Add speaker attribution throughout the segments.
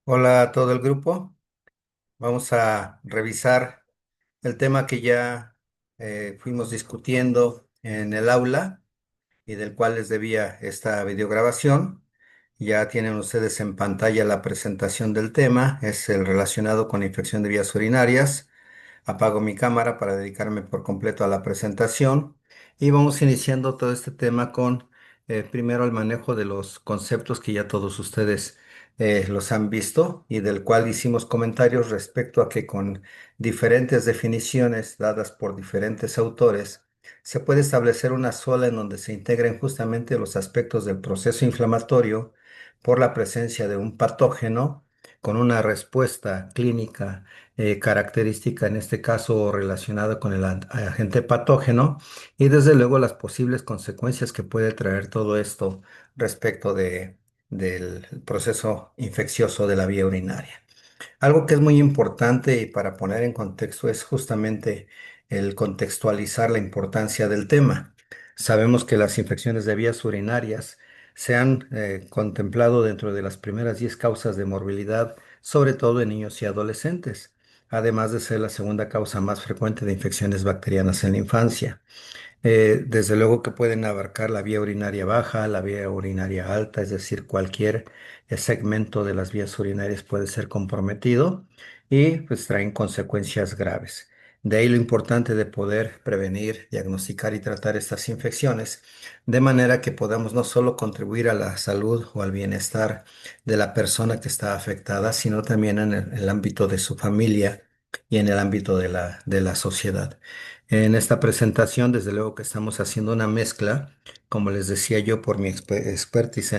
Speaker 1: Hola a todo el grupo. Vamos a revisar el tema que ya fuimos discutiendo en el aula y del cual les debía esta videograbación. Ya tienen ustedes en pantalla la presentación del tema. Es el relacionado con infección de vías urinarias. Apago mi cámara para dedicarme por completo a la presentación y vamos iniciando todo este tema con primero el manejo de los conceptos que ya todos ustedes los han visto y del cual hicimos comentarios respecto a que con diferentes definiciones dadas por diferentes autores se puede establecer una sola en donde se integren justamente los aspectos del proceso inflamatorio por la presencia de un patógeno con una respuesta clínica característica, en este caso relacionada con el agente patógeno, y desde luego las posibles consecuencias que puede traer todo esto respecto del proceso infeccioso de la vía urinaria. Algo que es muy importante y para poner en contexto es justamente el contextualizar la importancia del tema. Sabemos que las infecciones de vías urinarias se han contemplado dentro de las primeras 10 causas de morbilidad, sobre todo en niños y adolescentes, además de ser la segunda causa más frecuente de infecciones bacterianas en la infancia. Desde luego que pueden abarcar la vía urinaria baja, la vía urinaria alta, es decir, cualquier segmento de las vías urinarias puede ser comprometido y pues traen consecuencias graves. De ahí lo importante de poder prevenir, diagnosticar y tratar estas infecciones, de manera que podamos no solo contribuir a la salud o al bienestar de la persona que está afectada, sino también en el ámbito de su familia y en el ámbito de la sociedad. En esta presentación, desde luego que estamos haciendo una mezcla, como les decía yo, por mi expertise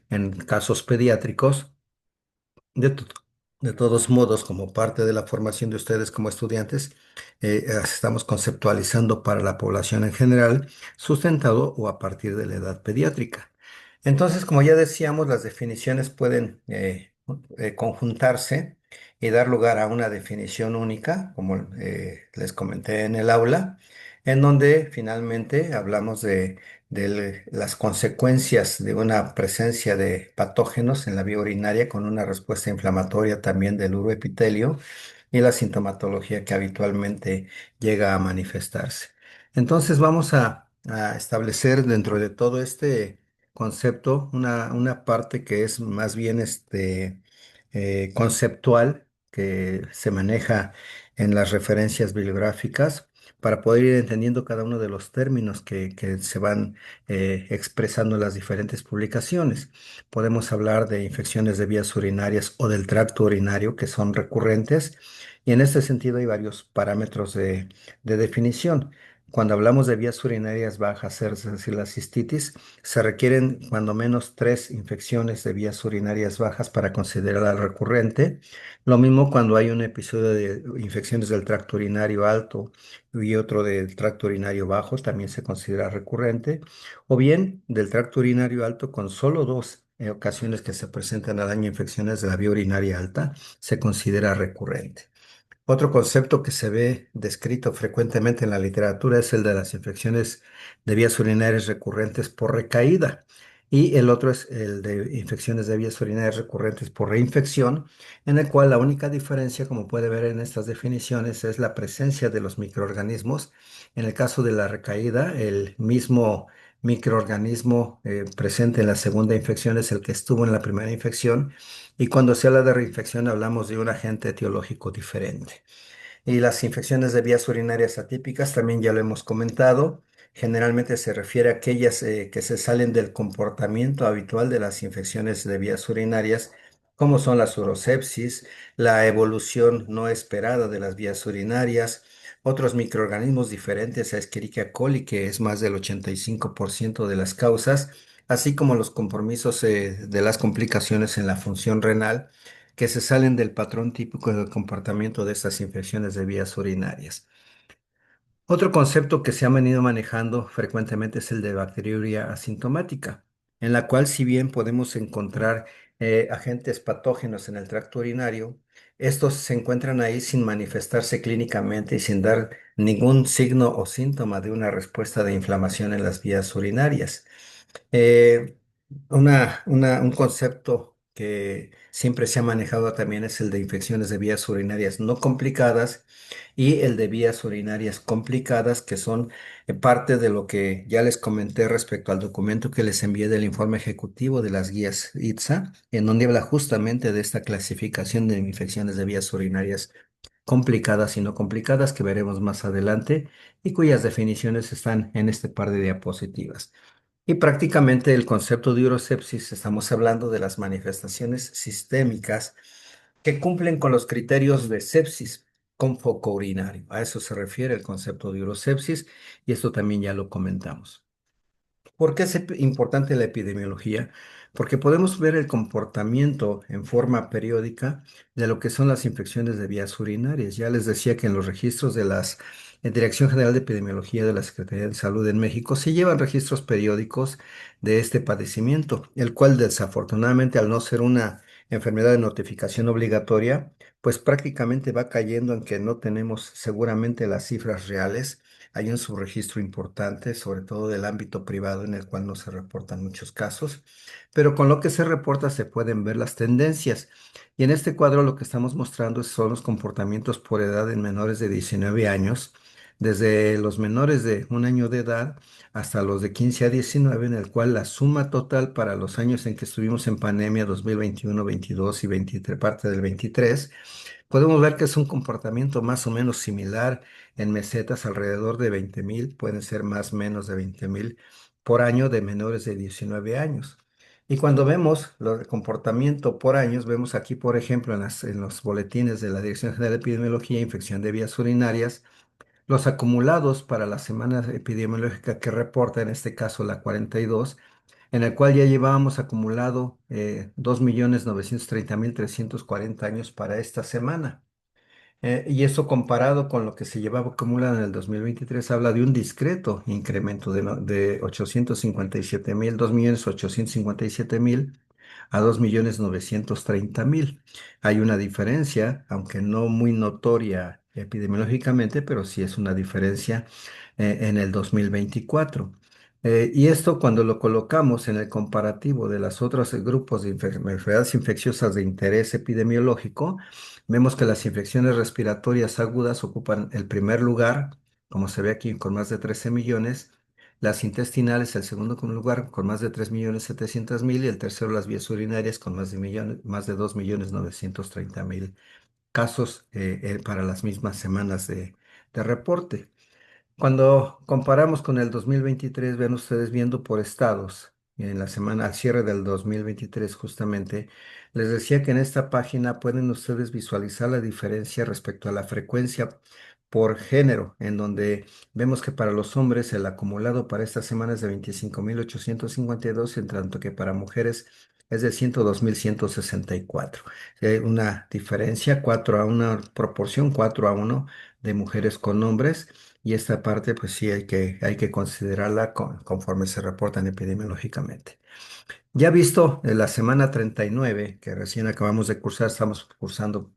Speaker 1: en casos pediátricos, de, to- de todos modos, como parte de la formación de ustedes como estudiantes, estamos conceptualizando para la población en general, sustentado o a partir de la edad pediátrica. Entonces, como ya decíamos, las definiciones pueden conjuntarse y dar lugar a una definición única, como les comenté en el aula, en donde finalmente hablamos de las consecuencias de una presencia de patógenos en la vía urinaria con una respuesta inflamatoria también del uroepitelio y la sintomatología que habitualmente llega a manifestarse. Entonces vamos a establecer dentro de todo este concepto una parte que es más bien conceptual, que se maneja en las referencias bibliográficas para poder ir entendiendo cada uno de los términos que se van expresando en las diferentes publicaciones. Podemos hablar de infecciones de vías urinarias o del tracto urinario que son recurrentes y en este sentido hay varios parámetros de definición. Cuando hablamos de vías urinarias bajas, es decir, la cistitis, se requieren cuando menos 3 infecciones de vías urinarias bajas para considerarla recurrente. Lo mismo cuando hay un episodio de infecciones del tracto urinario alto y otro del tracto urinario bajo, también se considera recurrente. O bien del tracto urinario alto con solo dos ocasiones que se presentan al año infecciones de la vía urinaria alta, se considera recurrente. Otro concepto que se ve descrito frecuentemente en la literatura es el de las infecciones de vías urinarias recurrentes por recaída. Y el otro es el de infecciones de vías urinarias recurrentes por reinfección, en el cual la única diferencia, como puede ver en estas definiciones, es la presencia de los microorganismos. En el caso de la recaída, el mismo microorganismo presente en la segunda infección es el que estuvo en la primera infección. Y cuando se habla de reinfección, hablamos de un agente etiológico diferente. Y las infecciones de vías urinarias atípicas también ya lo hemos comentado. Generalmente se refiere a aquellas que se salen del comportamiento habitual de las infecciones de vías urinarias, como son la urosepsis, la evolución no esperada de las vías urinarias, otros microorganismos diferentes a Escherichia coli, que es más del 85% de las causas, así como los compromisos de las complicaciones en la función renal que se salen del patrón típico del comportamiento de estas infecciones de vías urinarias. Otro concepto que se ha venido manejando frecuentemente es el de bacteriuria asintomática, en la cual si bien podemos encontrar agentes patógenos en el tracto urinario, estos se encuentran ahí sin manifestarse clínicamente y sin dar ningún signo o síntoma de una respuesta de inflamación en las vías urinarias. Eh, un concepto que siempre se ha manejado también es el de infecciones de vías urinarias no complicadas y el de vías urinarias complicadas, que son parte de lo que ya les comenté respecto al documento que les envié del informe ejecutivo de las guías ITSA, en donde habla justamente de esta clasificación de infecciones de vías urinarias complicadas y no complicadas que veremos más adelante y cuyas definiciones están en este par de diapositivas. Y prácticamente el concepto de urosepsis, estamos hablando de las manifestaciones sistémicas que cumplen con los criterios de sepsis con foco urinario. A eso se refiere el concepto de urosepsis y esto también ya lo comentamos. ¿Por qué es importante la epidemiología? Porque podemos ver el comportamiento en forma periódica de lo que son las infecciones de vías urinarias. Ya les decía que en los registros de las Dirección General de Epidemiología de la Secretaría de Salud en México se llevan registros periódicos de este padecimiento, el cual desafortunadamente al no ser una enfermedad de notificación obligatoria, pues prácticamente va cayendo en que no tenemos seguramente las cifras reales. Hay un subregistro importante, sobre todo del ámbito privado, en el cual no se reportan muchos casos, pero con lo que se reporta se pueden ver las tendencias. Y en este cuadro lo que estamos mostrando son los comportamientos por edad en menores de 19 años, desde los menores de un año de edad hasta los de 15 a 19, en el cual la suma total para los años en que estuvimos en pandemia, 2021, 22 y 23, parte del 23, podemos ver que es un comportamiento más o menos similar en mesetas, alrededor de 20,000, pueden ser más o menos de 20,000 por año de menores de 19 años. Y cuando vemos el comportamiento por años, vemos aquí, por ejemplo, en los boletines de la Dirección General de Epidemiología e Infección de Vías Urinarias, los acumulados para la semana epidemiológica que reporta, en este caso la 42, en el cual ya llevábamos acumulado 2,930,340 años para esta semana. Y eso comparado con lo que se llevaba acumulado en el 2023 habla de un discreto incremento de 857,000, 2,857,000 a 2,930,000. Hay una diferencia, aunque no muy notoria epidemiológicamente, pero sí es una diferencia en el 2024. Y esto cuando lo colocamos en el comparativo de los otros grupos de enfermedades infecciosas de interés epidemiológico, vemos que las infecciones respiratorias agudas ocupan el primer lugar, como se ve aquí, con más de 13 millones. Las intestinales, el segundo lugar, con más de 3,700,000. Y el tercero, las vías urinarias, con más de 2,930,000 casos para las mismas semanas de reporte. Cuando comparamos con el 2023, ven ustedes viendo por estados, en la semana al cierre del 2023 justamente, les decía que en esta página pueden ustedes visualizar la diferencia respecto a la frecuencia por género, en donde vemos que para los hombres el acumulado para esta semana es de 25,852, en tanto que para mujeres es de 102,164. Hay una diferencia, 4 a una proporción, 4 a 1 de mujeres con hombres. Y esta parte, pues sí, hay que considerarla conforme se reportan epidemiológicamente. Ya visto la semana 39 que recién acabamos de cursar, estamos cursando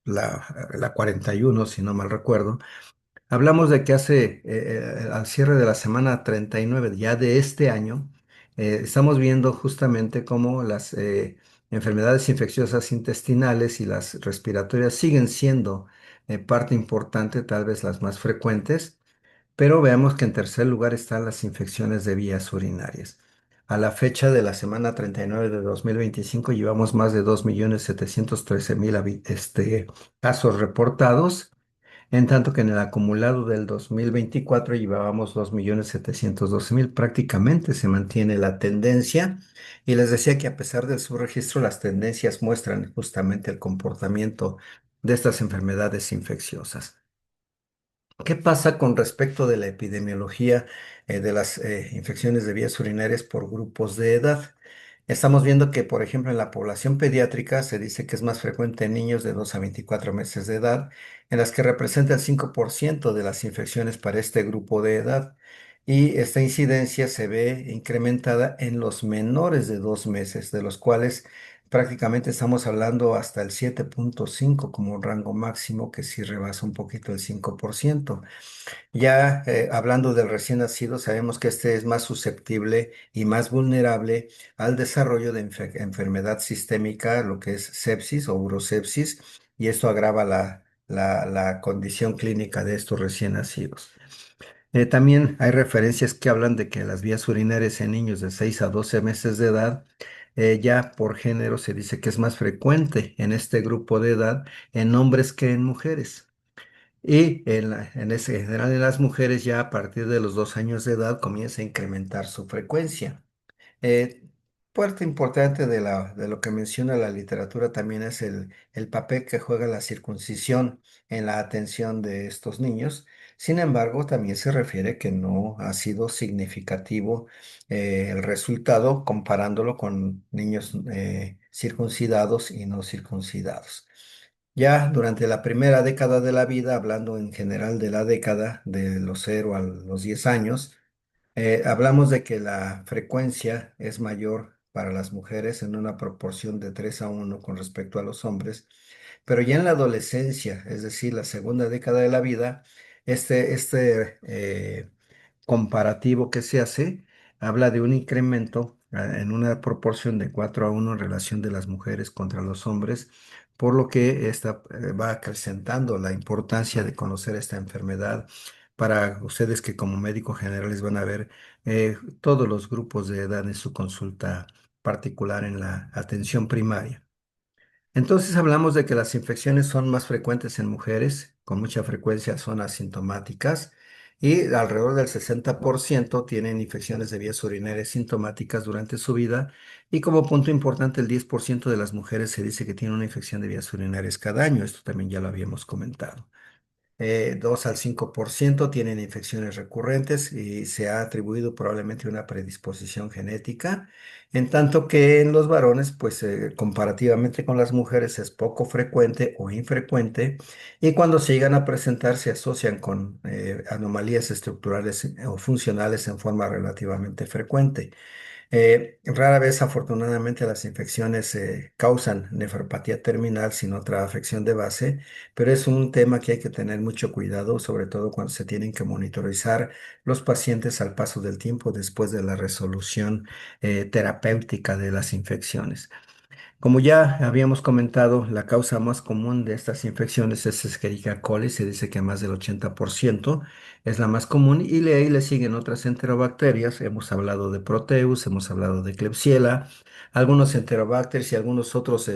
Speaker 1: la 41 si no mal recuerdo. Hablamos de que al cierre de la semana 39 ya de este año, estamos viendo justamente cómo las enfermedades infecciosas intestinales y las respiratorias siguen siendo parte importante, tal vez las más frecuentes, pero veamos que en tercer lugar están las infecciones de vías urinarias. A la fecha de la semana 39 de 2025 llevamos más de 2,713,000 casos reportados, en tanto que en el acumulado del 2024 llevábamos 2,712,000. Prácticamente se mantiene la tendencia y les decía que a pesar del subregistro, las tendencias muestran justamente el comportamiento de estas enfermedades infecciosas. ¿Qué pasa con respecto de la epidemiología de las infecciones de vías urinarias por grupos de edad? Estamos viendo que, por ejemplo, en la población pediátrica se dice que es más frecuente en niños de 2 a 24 meses de edad, en las que representa el 5% de las infecciones para este grupo de edad. Y esta incidencia se ve incrementada en los menores de 2 meses, de los cuales prácticamente estamos hablando hasta el 7,5 como un rango máximo que sí rebasa un poquito el 5%. Ya hablando del recién nacido, sabemos que este es más susceptible y más vulnerable al desarrollo de enfermedad sistémica, lo que es sepsis o urosepsis, y esto agrava la condición clínica de estos recién nacidos. También hay referencias que hablan de que las vías urinarias en niños de 6 a 12 meses de edad, ya por género se dice que es más frecuente en este grupo de edad en hombres que en mujeres. Y en ese, en general en las mujeres ya a partir de los 2 años de edad comienza a incrementar su frecuencia. Eh, Parte importante de lo que menciona la literatura también es el papel que juega la circuncisión en la atención de estos niños. Sin embargo, también se refiere que no ha sido significativo el resultado comparándolo con niños circuncidados y no circuncidados. Ya durante la primera década de la vida, hablando en general de la década de los 0 a los 10 años, hablamos de que la frecuencia es mayor para las mujeres en una proporción de 3 a 1 con respecto a los hombres, pero ya en la adolescencia, es decir, la segunda década de la vida, este comparativo que se hace habla de un incremento en una proporción de 4 a 1 en relación de las mujeres contra los hombres, por lo que esta va acrecentando la importancia de conocer esta enfermedad para ustedes que como médicos generales van a ver todos los grupos de edad en su consulta particular en la atención primaria. Entonces hablamos de que las infecciones son más frecuentes en mujeres, con mucha frecuencia son asintomáticas y alrededor del 60% tienen infecciones de vías urinarias sintomáticas durante su vida y como punto importante el 10% de las mujeres se dice que tienen una infección de vías urinarias cada año, esto también ya lo habíamos comentado. 2 al 5% tienen infecciones recurrentes y se ha atribuido probablemente una predisposición genética, en tanto que en los varones, pues comparativamente con las mujeres es poco frecuente o infrecuente y cuando se llegan a presentar se asocian con anomalías estructurales o funcionales en forma relativamente frecuente. Rara vez, afortunadamente, las infecciones causan nefropatía terminal sin otra afección de base, pero es un tema que hay que tener mucho cuidado, sobre todo cuando se tienen que monitorizar los pacientes al paso del tiempo después de la resolución terapéutica de las infecciones. Como ya habíamos comentado, la causa más común de estas infecciones es Escherichia coli, se dice que más del 80% es la más común y ahí le siguen otras enterobacterias. Hemos hablado de Proteus, hemos hablado de Klebsiella, algunos enterobacterias y algunos otros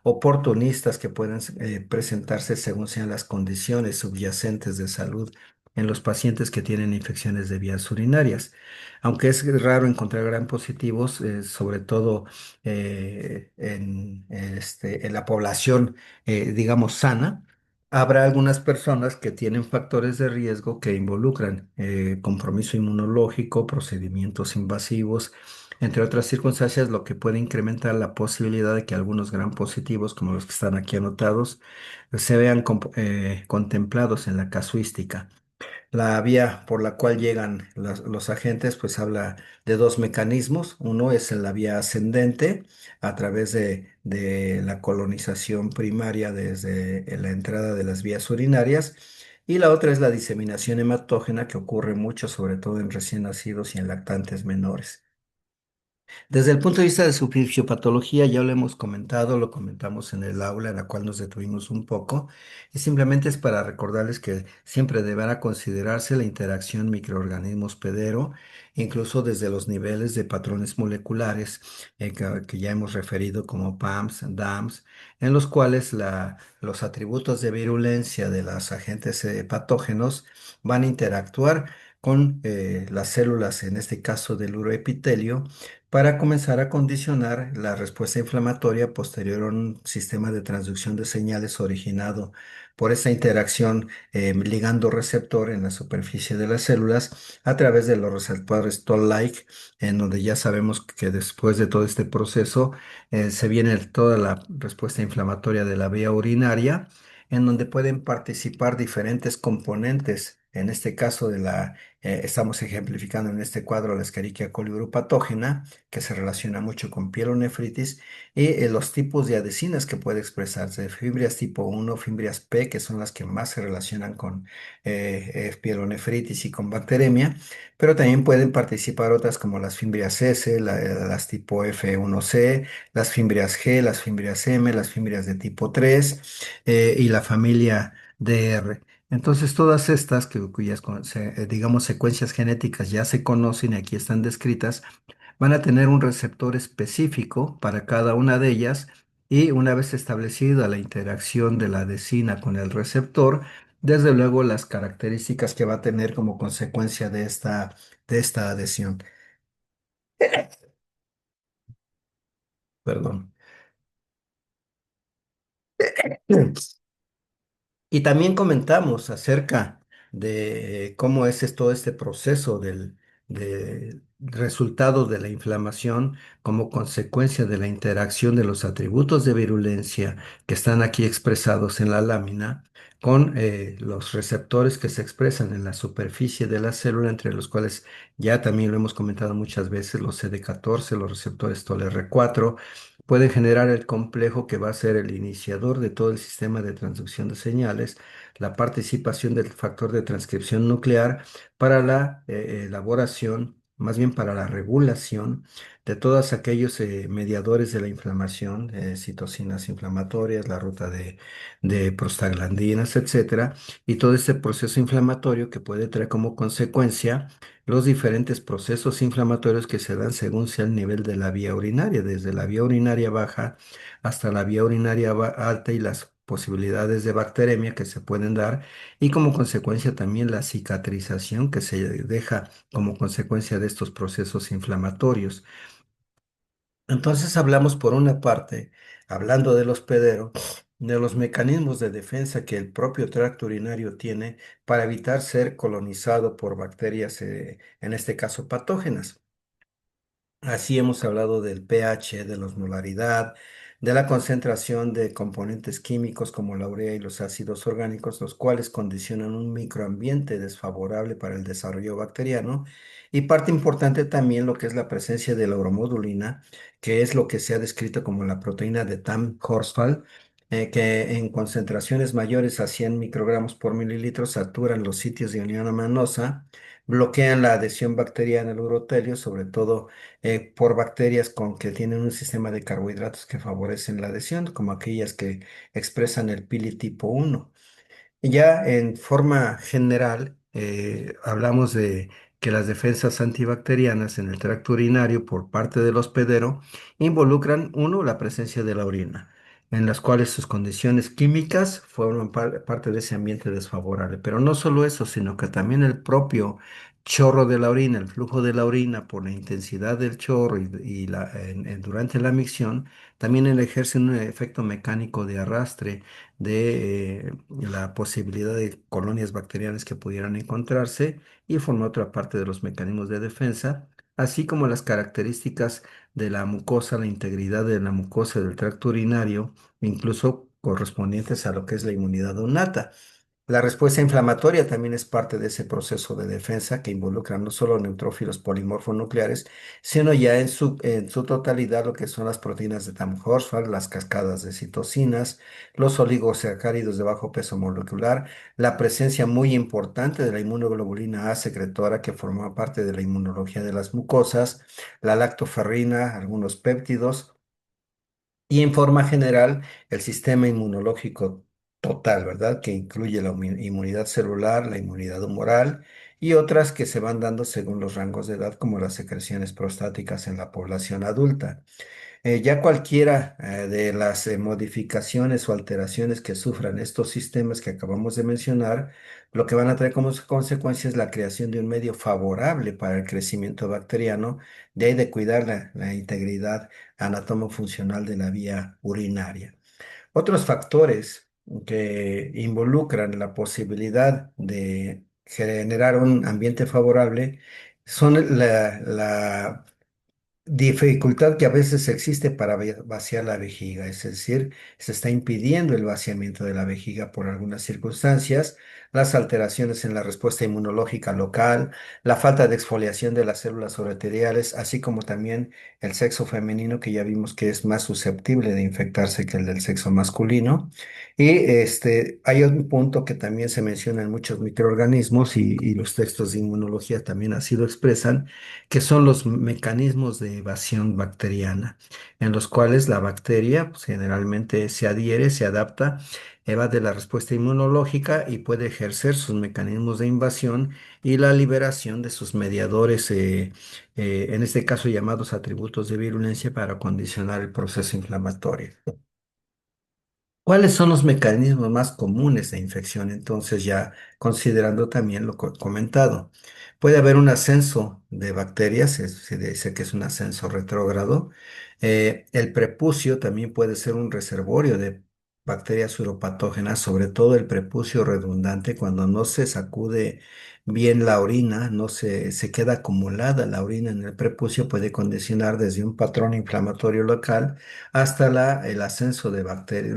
Speaker 1: oportunistas que pueden presentarse según sean las condiciones subyacentes de salud en los pacientes que tienen infecciones de vías urinarias. Aunque es raro encontrar gran positivos, sobre todo en la población, digamos, sana, habrá algunas personas que tienen factores de riesgo que involucran compromiso inmunológico, procedimientos invasivos, entre otras circunstancias, lo que puede incrementar la posibilidad de que algunos gran positivos, como los que están aquí anotados, se vean contemplados en la casuística. La vía por la cual llegan los agentes, pues habla de dos mecanismos. Uno es en la vía ascendente, a través de la colonización primaria desde la entrada de las vías urinarias, y la otra es la diseminación hematógena que ocurre mucho, sobre todo en recién nacidos y en lactantes menores. Desde el punto de vista de su fisiopatología, ya lo hemos comentado, lo comentamos en el aula en la cual nos detuvimos un poco, y simplemente es para recordarles que siempre deberá considerarse la interacción microorganismos-pedero, incluso desde los niveles de patrones moleculares que ya hemos referido como PAMS, DAMS, en los cuales los atributos de virulencia de los agentes patógenos van a interactuar con las células, en este caso del uroepitelio, para comenzar a condicionar la respuesta inflamatoria posterior a un sistema de transducción de señales originado por esa interacción ligando-receptor en la superficie de las células a través de los receptores Toll-like, en donde ya sabemos que después de todo este proceso se viene toda la respuesta inflamatoria de la vía urinaria, en donde pueden participar diferentes componentes en este caso estamos ejemplificando en este cuadro la Escherichia coli patógena, que se relaciona mucho con pielonefritis, y los tipos de adhesinas que puede expresarse, fimbrias tipo 1, fimbrias P, que son las que más se relacionan con pielonefritis y con bacteremia, pero también pueden participar otras como las fimbrias S, las tipo F1C, las fimbrias G, las fimbrias M, las fimbrias de tipo 3 y la familia DR. Entonces, todas estas, cuyas, digamos, secuencias genéticas ya se conocen y aquí están descritas, van a tener un receptor específico para cada una de ellas y una vez establecida la interacción de la adesina con el receptor, desde luego las características que va a tener como consecuencia de esta adhesión. Perdón. Y también comentamos acerca de cómo todo este proceso del resultado de la inflamación como consecuencia de la interacción de los atributos de virulencia que están aquí expresados en la lámina con los receptores que se expresan en la superficie de la célula, entre los cuales ya también lo hemos comentado muchas veces, los CD14, los receptores TOLR4 pueden generar el complejo que va a ser el iniciador de todo el sistema de transducción de señales, la participación del factor de transcripción nuclear para la elaboración, más bien para la regulación de todos aquellos mediadores de la inflamación, citocinas inflamatorias, la ruta de prostaglandinas, etcétera, y todo este proceso inflamatorio que puede traer como consecuencia los diferentes procesos inflamatorios que se dan según sea el nivel de la vía urinaria, desde la vía urinaria baja hasta la vía urinaria alta y las posibilidades de bacteremia que se pueden dar y como consecuencia también la cicatrización que se deja como consecuencia de estos procesos inflamatorios. Entonces hablamos por una parte, hablando del hospedero, de los mecanismos de defensa que el propio tracto urinario tiene para evitar ser colonizado por bacterias, en este caso patógenas. Así hemos hablado del pH, de la osmolaridad, de la concentración de componentes químicos como la urea y los ácidos orgánicos, los cuales condicionan un microambiente desfavorable para el desarrollo bacteriano. Y parte importante también lo que es la presencia de la uromodulina, que es lo que se ha descrito como la proteína de Tam-Horsfall, que en concentraciones mayores a 100 microgramos por mililitro saturan los sitios de unión amanosa, bloquean la adhesión bacteriana al urotelio, sobre todo por bacterias que tienen un sistema de carbohidratos que favorecen la adhesión, como aquellas que expresan el pili tipo 1. Ya en forma general, hablamos de que las defensas antibacterianas en el tracto urinario por parte del hospedero involucran, uno, la presencia de la orina, en las cuales sus condiciones químicas forman parte de ese ambiente desfavorable. Pero no solo eso, sino que también el propio chorro de la orina, el flujo de la orina por la intensidad del chorro durante la micción, también ejerce un efecto mecánico de arrastre de la posibilidad de colonias bacterianas que pudieran encontrarse y forma otra parte de los mecanismos de defensa, así como las características de la mucosa, la integridad de la mucosa del tracto urinario, incluso correspondientes a lo que es la inmunidad innata. La respuesta inflamatoria también es parte de ese proceso de defensa que involucra no solo neutrófilos polimorfonucleares, sino ya en su totalidad lo que son las proteínas de Tam-Horsfall, las cascadas de citocinas, los oligosacáridos de bajo peso molecular, la presencia muy importante de la inmunoglobulina A secretora que forma parte de la inmunología de las mucosas, la lactoferrina, algunos péptidos y en forma general, el sistema inmunológico total, ¿verdad? Que incluye la inmunidad celular, la inmunidad humoral y otras que se van dando según los rangos de edad, como las secreciones prostáticas en la población adulta. Ya cualquiera de las modificaciones o alteraciones que sufran estos sistemas que acabamos de mencionar, lo que van a traer como consecuencia es la creación de un medio favorable para el crecimiento bacteriano, de ahí de cuidar la integridad anatomofuncional de la vía urinaria. Otros factores que involucran la posibilidad de generar un ambiente favorable son la dificultad que a veces existe para vaciar la vejiga, es decir, se está impidiendo el vaciamiento de la vejiga por algunas circunstancias, las alteraciones en la respuesta inmunológica local, la falta de exfoliación de las células ureteriales, así como también el sexo femenino, que ya vimos que es más susceptible de infectarse que el del sexo masculino. Y hay un punto que también se menciona en muchos microorganismos y los textos de inmunología también así lo expresan, que son los mecanismos de evasión bacteriana, en los cuales la bacteria pues, generalmente se adhiere, se adapta, evade la respuesta inmunológica y puede ejercer sus mecanismos de invasión y la liberación de sus mediadores, en este caso llamados atributos de virulencia, para condicionar el proceso inflamatorio. ¿Cuáles son los mecanismos más comunes de infección? Entonces, ya considerando también lo comentado, puede haber un ascenso de bacterias, se dice que es un ascenso retrógrado. El prepucio también puede ser un reservorio de bacterias uropatógenas, sobre todo el prepucio redundante, cuando no se sacude bien la orina, no se queda acumulada la orina en el prepucio, puede condicionar desde un patrón inflamatorio local hasta el ascenso de bacterias.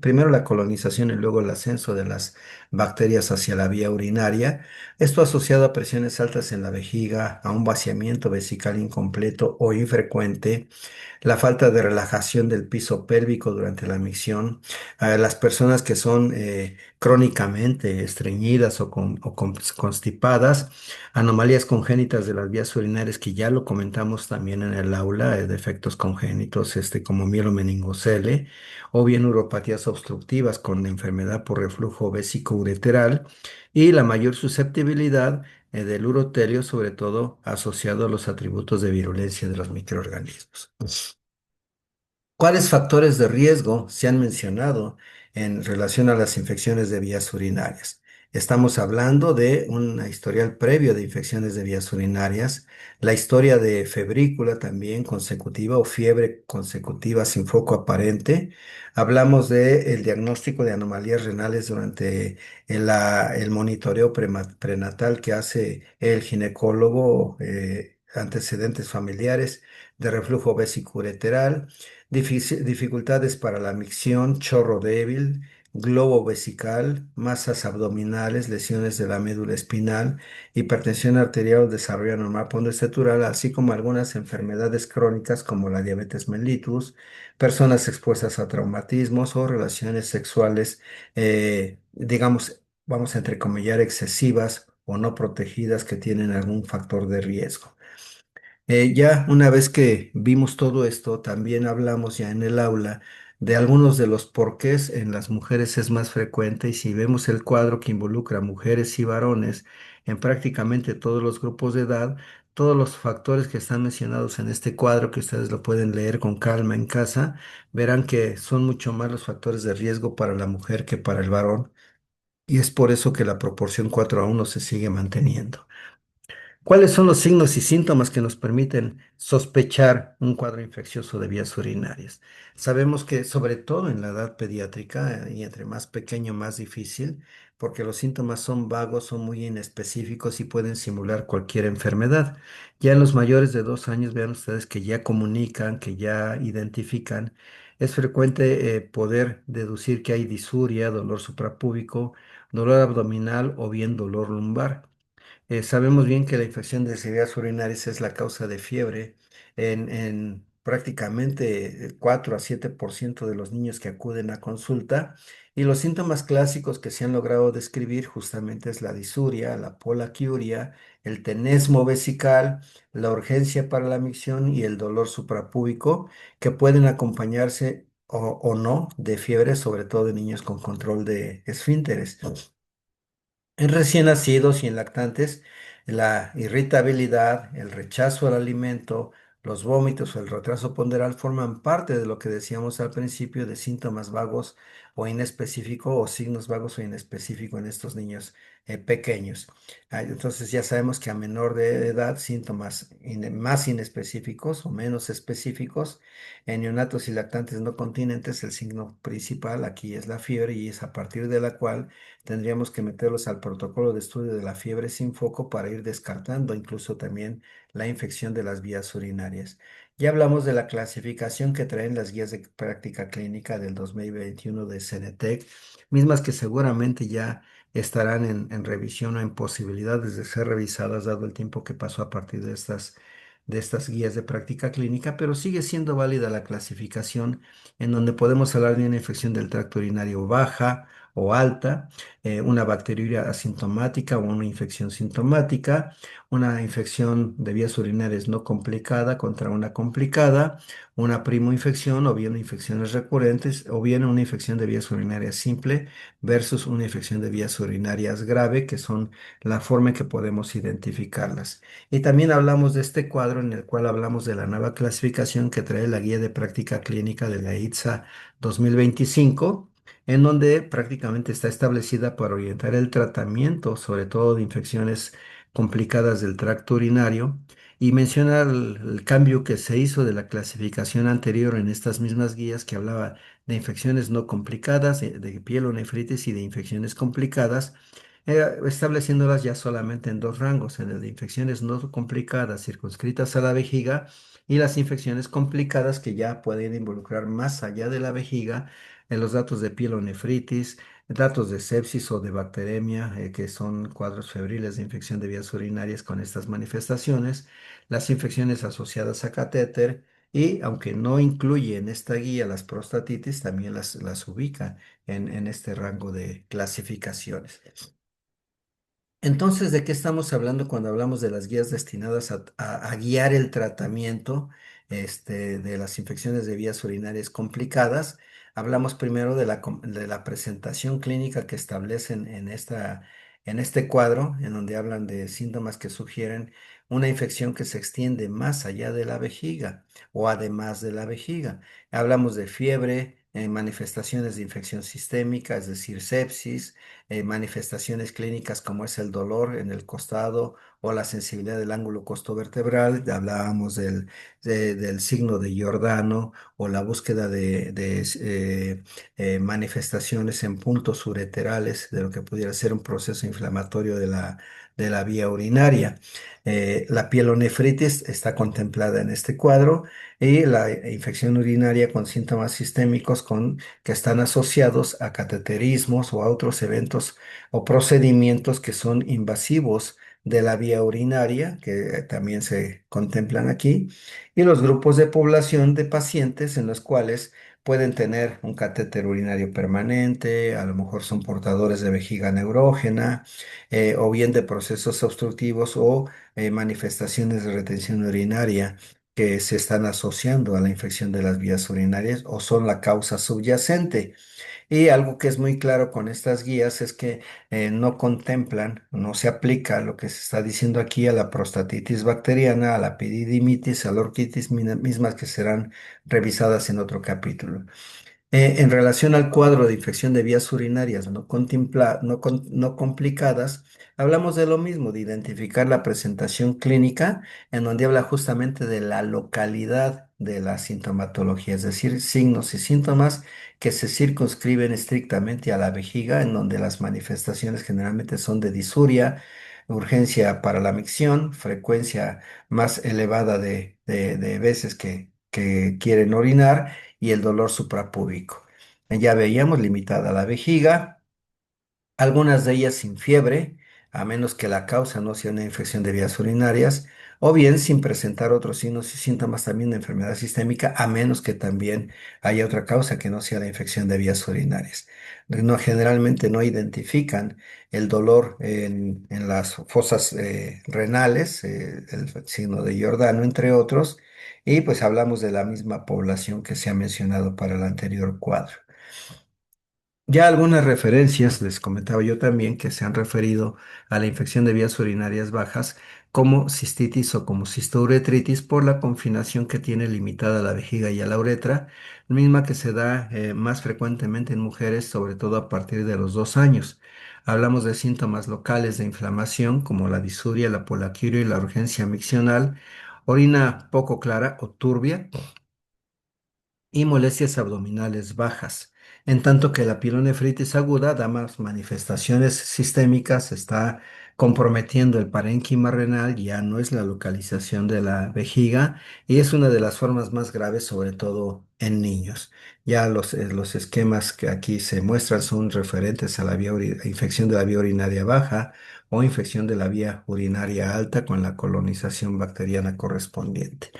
Speaker 1: Primero la colonización y luego el ascenso de las bacterias hacia la vía urinaria. Esto asociado a presiones altas en la vejiga, a un vaciamiento vesical incompleto o infrecuente, la falta de relajación del piso pélvico durante la micción, a las personas que son crónicamente estreñidas o constipadas, anomalías congénitas de las vías urinarias que ya lo comentamos también en el aula, defectos congénitos como mielomeningocele o bien uropatías obstructivas con enfermedad por reflujo vésico-ureteral y la mayor susceptibilidad del urotelio, sobre todo asociado a los atributos de virulencia de los microorganismos. ¿Cuáles factores de riesgo se han mencionado en relación a las infecciones de vías urinarias? Estamos hablando de un historial previo de infecciones de vías urinarias, la historia de febrícula también consecutiva o fiebre consecutiva sin foco aparente. Hablamos del diagnóstico de anomalías renales durante el monitoreo prenatal que hace el ginecólogo, antecedentes familiares de reflujo vesicureteral, dificultades para la micción, chorro débil, globo vesical, masas abdominales, lesiones de la médula espinal, hipertensión arterial o desarrollo anormal pontoestetural, así como algunas enfermedades crónicas como la diabetes mellitus, personas expuestas a traumatismos o relaciones sexuales, digamos, vamos a entrecomillar, excesivas o no protegidas que tienen algún factor de riesgo. Ya una vez que vimos todo esto, también hablamos ya en el aula de algunos de los porqués en las mujeres es más frecuente y si vemos el cuadro que involucra mujeres y varones en prácticamente todos los grupos de edad, todos los factores que están mencionados en este cuadro, que ustedes lo pueden leer con calma en casa, verán que son mucho más los factores de riesgo para la mujer que para el varón y es por eso que la proporción 4:1 se sigue manteniendo. ¿Cuáles son los signos y síntomas que nos permiten sospechar un cuadro infeccioso de vías urinarias? Sabemos que sobre todo en la edad pediátrica y entre más pequeño más difícil, porque los síntomas son vagos, son muy inespecíficos y pueden simular cualquier enfermedad. Ya en los mayores de 2 años, vean ustedes que ya comunican, que ya identifican. Es frecuente poder deducir que hay disuria, dolor suprapúbico, dolor abdominal o bien dolor lumbar. Sabemos bien que la infección de vías urinarias es la causa de fiebre en prácticamente 4 a 7% de los niños que acuden a consulta. Y los síntomas clásicos que se han logrado describir justamente es la disuria, la polaquiuria, el tenesmo vesical, la urgencia para la micción y el dolor suprapúbico, que pueden acompañarse o no de fiebre, sobre todo de niños con control de esfínteres. En recién nacidos y en lactantes, la irritabilidad, el rechazo al alimento, los vómitos o el retraso ponderal forman parte de lo que decíamos al principio de síntomas vagos o inespecíficos o signos vagos o inespecíficos en estos niños pequeños. Entonces ya sabemos que a menor de edad, síntomas más inespecíficos o menos específicos. En neonatos y lactantes no continentes, el signo principal aquí es la fiebre y es a partir de la cual tendríamos que meterlos al protocolo de estudio de la fiebre sin foco para ir descartando incluso también la infección de las vías urinarias. Ya hablamos de la clasificación que traen las guías de práctica clínica del 2021 de CENETEC, mismas que seguramente ya estarán en revisión o en posibilidades de ser revisadas dado el tiempo que pasó a partir de estas guías de práctica clínica, pero sigue siendo válida la clasificación en donde podemos hablar de una infección del tracto urinario baja o alta, una bacteriuria asintomática o una infección sintomática, una infección de vías urinarias no complicada contra una complicada, una primoinfección o bien infecciones recurrentes o bien una infección de vías urinarias simple versus una infección de vías urinarias grave, que son la forma en que podemos identificarlas. Y también hablamos de este cuadro en el cual hablamos de la nueva clasificación que trae la guía de práctica clínica de la ITSA 2025, en donde prácticamente está establecida para orientar el tratamiento, sobre todo de infecciones complicadas del tracto urinario, y menciona el cambio que se hizo de la clasificación anterior en estas mismas guías que hablaba de infecciones no complicadas, de pielonefritis y de infecciones complicadas, estableciéndolas ya solamente en dos rangos, en el de infecciones no complicadas circunscritas a la vejiga y las infecciones complicadas que ya pueden involucrar más allá de la vejiga, en los datos de pielonefritis, datos de sepsis o de bacteremia, que son cuadros febriles de infección de vías urinarias con estas manifestaciones, las infecciones asociadas a catéter y, aunque no incluye en esta guía las prostatitis, también las ubica en este rango de clasificaciones. Entonces, ¿de qué estamos hablando cuando hablamos de las guías destinadas a guiar el tratamiento de las infecciones de vías urinarias complicadas? Hablamos primero de la presentación clínica que establecen en este cuadro, en donde hablan de síntomas que sugieren una infección que se extiende más allá de la vejiga o además de la vejiga. Hablamos de fiebre, manifestaciones de infección sistémica, es decir, sepsis, manifestaciones clínicas como es el dolor en el costado o la sensibilidad del ángulo costovertebral. Hablábamos del signo de Giordano o la búsqueda de manifestaciones en puntos ureterales de lo que pudiera ser un proceso inflamatorio de la vía urinaria. La pielonefritis está contemplada en este cuadro y la infección urinaria con síntomas sistémicos que están asociados a cateterismos o a otros eventos o procedimientos que son invasivos de la vía urinaria, que también se contemplan aquí, y los grupos de población de pacientes en los cuales pueden tener un catéter urinario permanente, a lo mejor son portadores de vejiga neurógena, o bien de procesos obstructivos o manifestaciones de retención urinaria que se están asociando a la infección de las vías urinarias o son la causa subyacente. Y algo que es muy claro con estas guías es que no contemplan, no se aplica lo que se está diciendo aquí a la prostatitis bacteriana, a la epididimitis, a la orquitis, mismas que serán revisadas en otro capítulo. En relación al cuadro de infección de vías urinarias no complicadas, hablamos de lo mismo, de identificar la presentación clínica, en donde habla justamente de la localidad de la sintomatología, es decir, signos y síntomas que se circunscriben estrictamente a la vejiga, en donde las manifestaciones generalmente son de disuria, urgencia para la micción, frecuencia más elevada de veces que quieren orinar y el dolor suprapúbico. Ya veíamos limitada la vejiga, algunas de ellas sin fiebre, a menos que la causa no sea una infección de vías urinarias, o bien sin presentar otros signos y síntomas también de enfermedad sistémica, a menos que también haya otra causa que no sea la infección de vías urinarias. No, generalmente no identifican el dolor en las fosas renales, el signo de Giordano, entre otros, y pues hablamos de la misma población que se ha mencionado para el anterior cuadro. Ya algunas referencias, les comentaba yo también, que se han referido a la infección de vías urinarias bajas como cistitis o como cistouretritis por la confinación que tiene limitada a la vejiga y a la uretra, misma que se da más frecuentemente en mujeres, sobre todo a partir de los 2 años. Hablamos de síntomas locales de inflamación como la disuria, la polaquiuria y la urgencia miccional, orina poco clara o turbia y molestias abdominales bajas, en tanto que la pielonefritis aguda da más manifestaciones sistémicas, está comprometiendo el parénquima renal, ya no es la localización de la vejiga y es una de las formas más graves, sobre todo en niños. Ya los esquemas que aquí se muestran son referentes a la infección de la vía urinaria baja o infección de la vía urinaria alta con la colonización bacteriana correspondiente.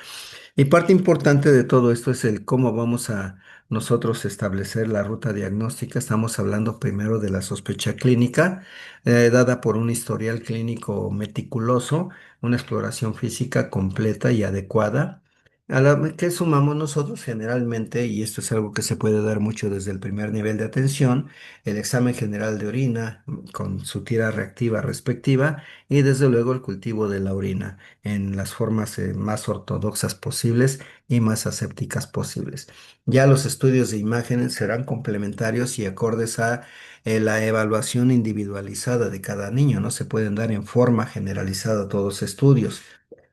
Speaker 1: Y parte importante de todo esto es el cómo vamos a nosotros establecer la ruta diagnóstica. Estamos hablando primero de la sospecha clínica, dada por un historial clínico meticuloso, una exploración física completa y adecuada, a la que sumamos nosotros generalmente, y esto es algo que se puede dar mucho desde el primer nivel de atención, el examen general de orina con su tira reactiva respectiva y desde luego el cultivo de la orina en las formas más ortodoxas posibles y más asépticas posibles. Ya los estudios de imágenes serán complementarios y acordes a la evaluación individualizada de cada niño. No se pueden dar en forma generalizada todos estudios.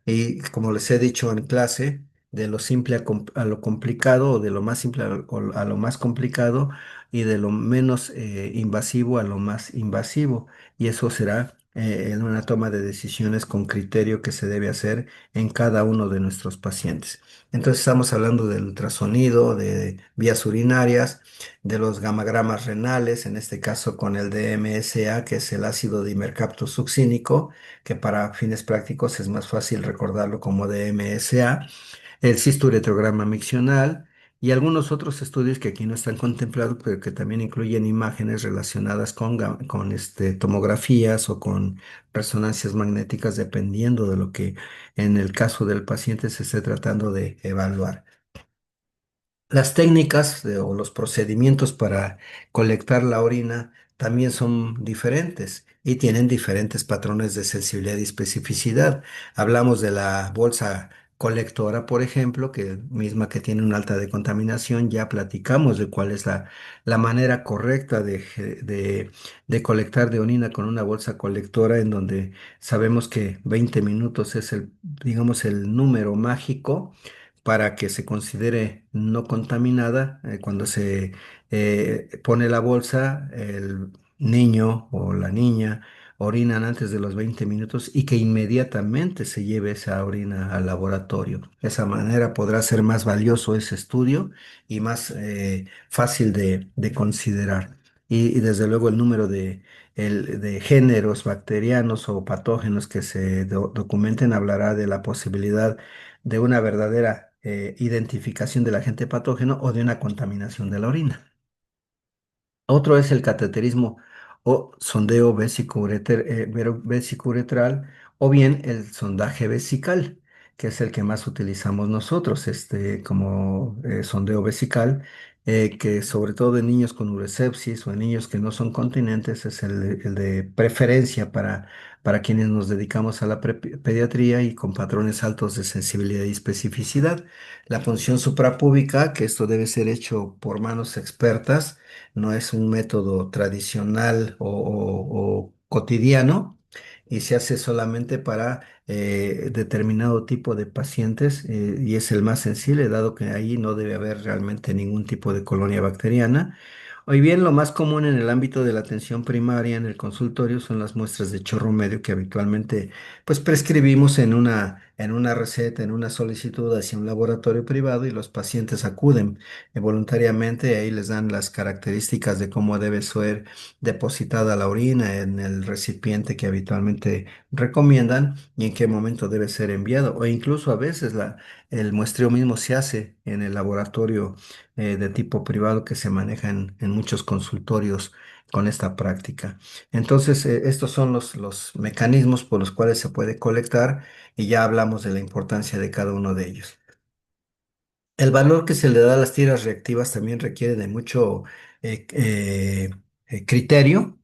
Speaker 1: Y como les he dicho en clase, de lo simple a lo complicado o de lo más simple a lo más complicado y de lo menos invasivo a lo más invasivo. Y eso será en una toma de decisiones con criterio que se debe hacer en cada uno de nuestros pacientes. Entonces estamos hablando del ultrasonido, de vías urinarias, de los gamagramas renales, en este caso con el DMSA, que es el ácido dimercaptosuccínico, que para fines prácticos es más fácil recordarlo como DMSA, el cisturetrograma miccional y algunos otros estudios que aquí no están contemplados, pero que también incluyen imágenes relacionadas con tomografías o con resonancias magnéticas, dependiendo de lo que en el caso del paciente se esté tratando de evaluar. Las técnicas o los procedimientos para colectar la orina también son diferentes y tienen diferentes patrones de sensibilidad y especificidad. Hablamos de la bolsa colectora, por ejemplo, que misma que tiene una alta de contaminación, ya platicamos de cuál es la manera correcta de colectar de orina con una bolsa colectora, en donde sabemos que 20 minutos es digamos, el número mágico para que se considere no contaminada. Cuando se pone la bolsa, el niño o la niña orinan antes de los 20 minutos y que inmediatamente se lleve esa orina al laboratorio. De esa manera podrá ser más valioso ese estudio y más fácil de considerar. Y desde luego el número de géneros bacterianos o patógenos que se documenten hablará de la posibilidad de una verdadera identificación del agente patógeno o de una contaminación de la orina. Otro es el cateterismo o sondeo vesicuretral o bien el sondaje vesical, que es el que más utilizamos nosotros, como sondeo vesical, que sobre todo en niños con uresepsis o en niños que no son continentes es el de preferencia para quienes nos dedicamos a la pediatría y con patrones altos de sensibilidad y especificidad. La punción suprapúbica, que esto debe ser hecho por manos expertas, no es un método tradicional o cotidiano y se hace solamente para determinado tipo de pacientes y es el más sensible, dado que ahí no debe haber realmente ningún tipo de colonia bacteriana. Hoy bien, lo más común en el ámbito de la atención primaria en el consultorio son las muestras de chorro medio que habitualmente pues prescribimos en una receta, en una solicitud hacia un laboratorio privado y los pacientes acuden voluntariamente. Ahí les dan las características de cómo debe ser depositada la orina en el recipiente que habitualmente recomiendan y en qué momento debe ser enviado. O incluso a veces el muestreo mismo se hace en el laboratorio de tipo privado que se maneja en muchos consultorios con esta práctica. Entonces, estos son los mecanismos por los cuales se puede colectar y ya hablamos de la importancia de cada uno de ellos. El valor que se le da a las tiras reactivas también requiere de mucho criterio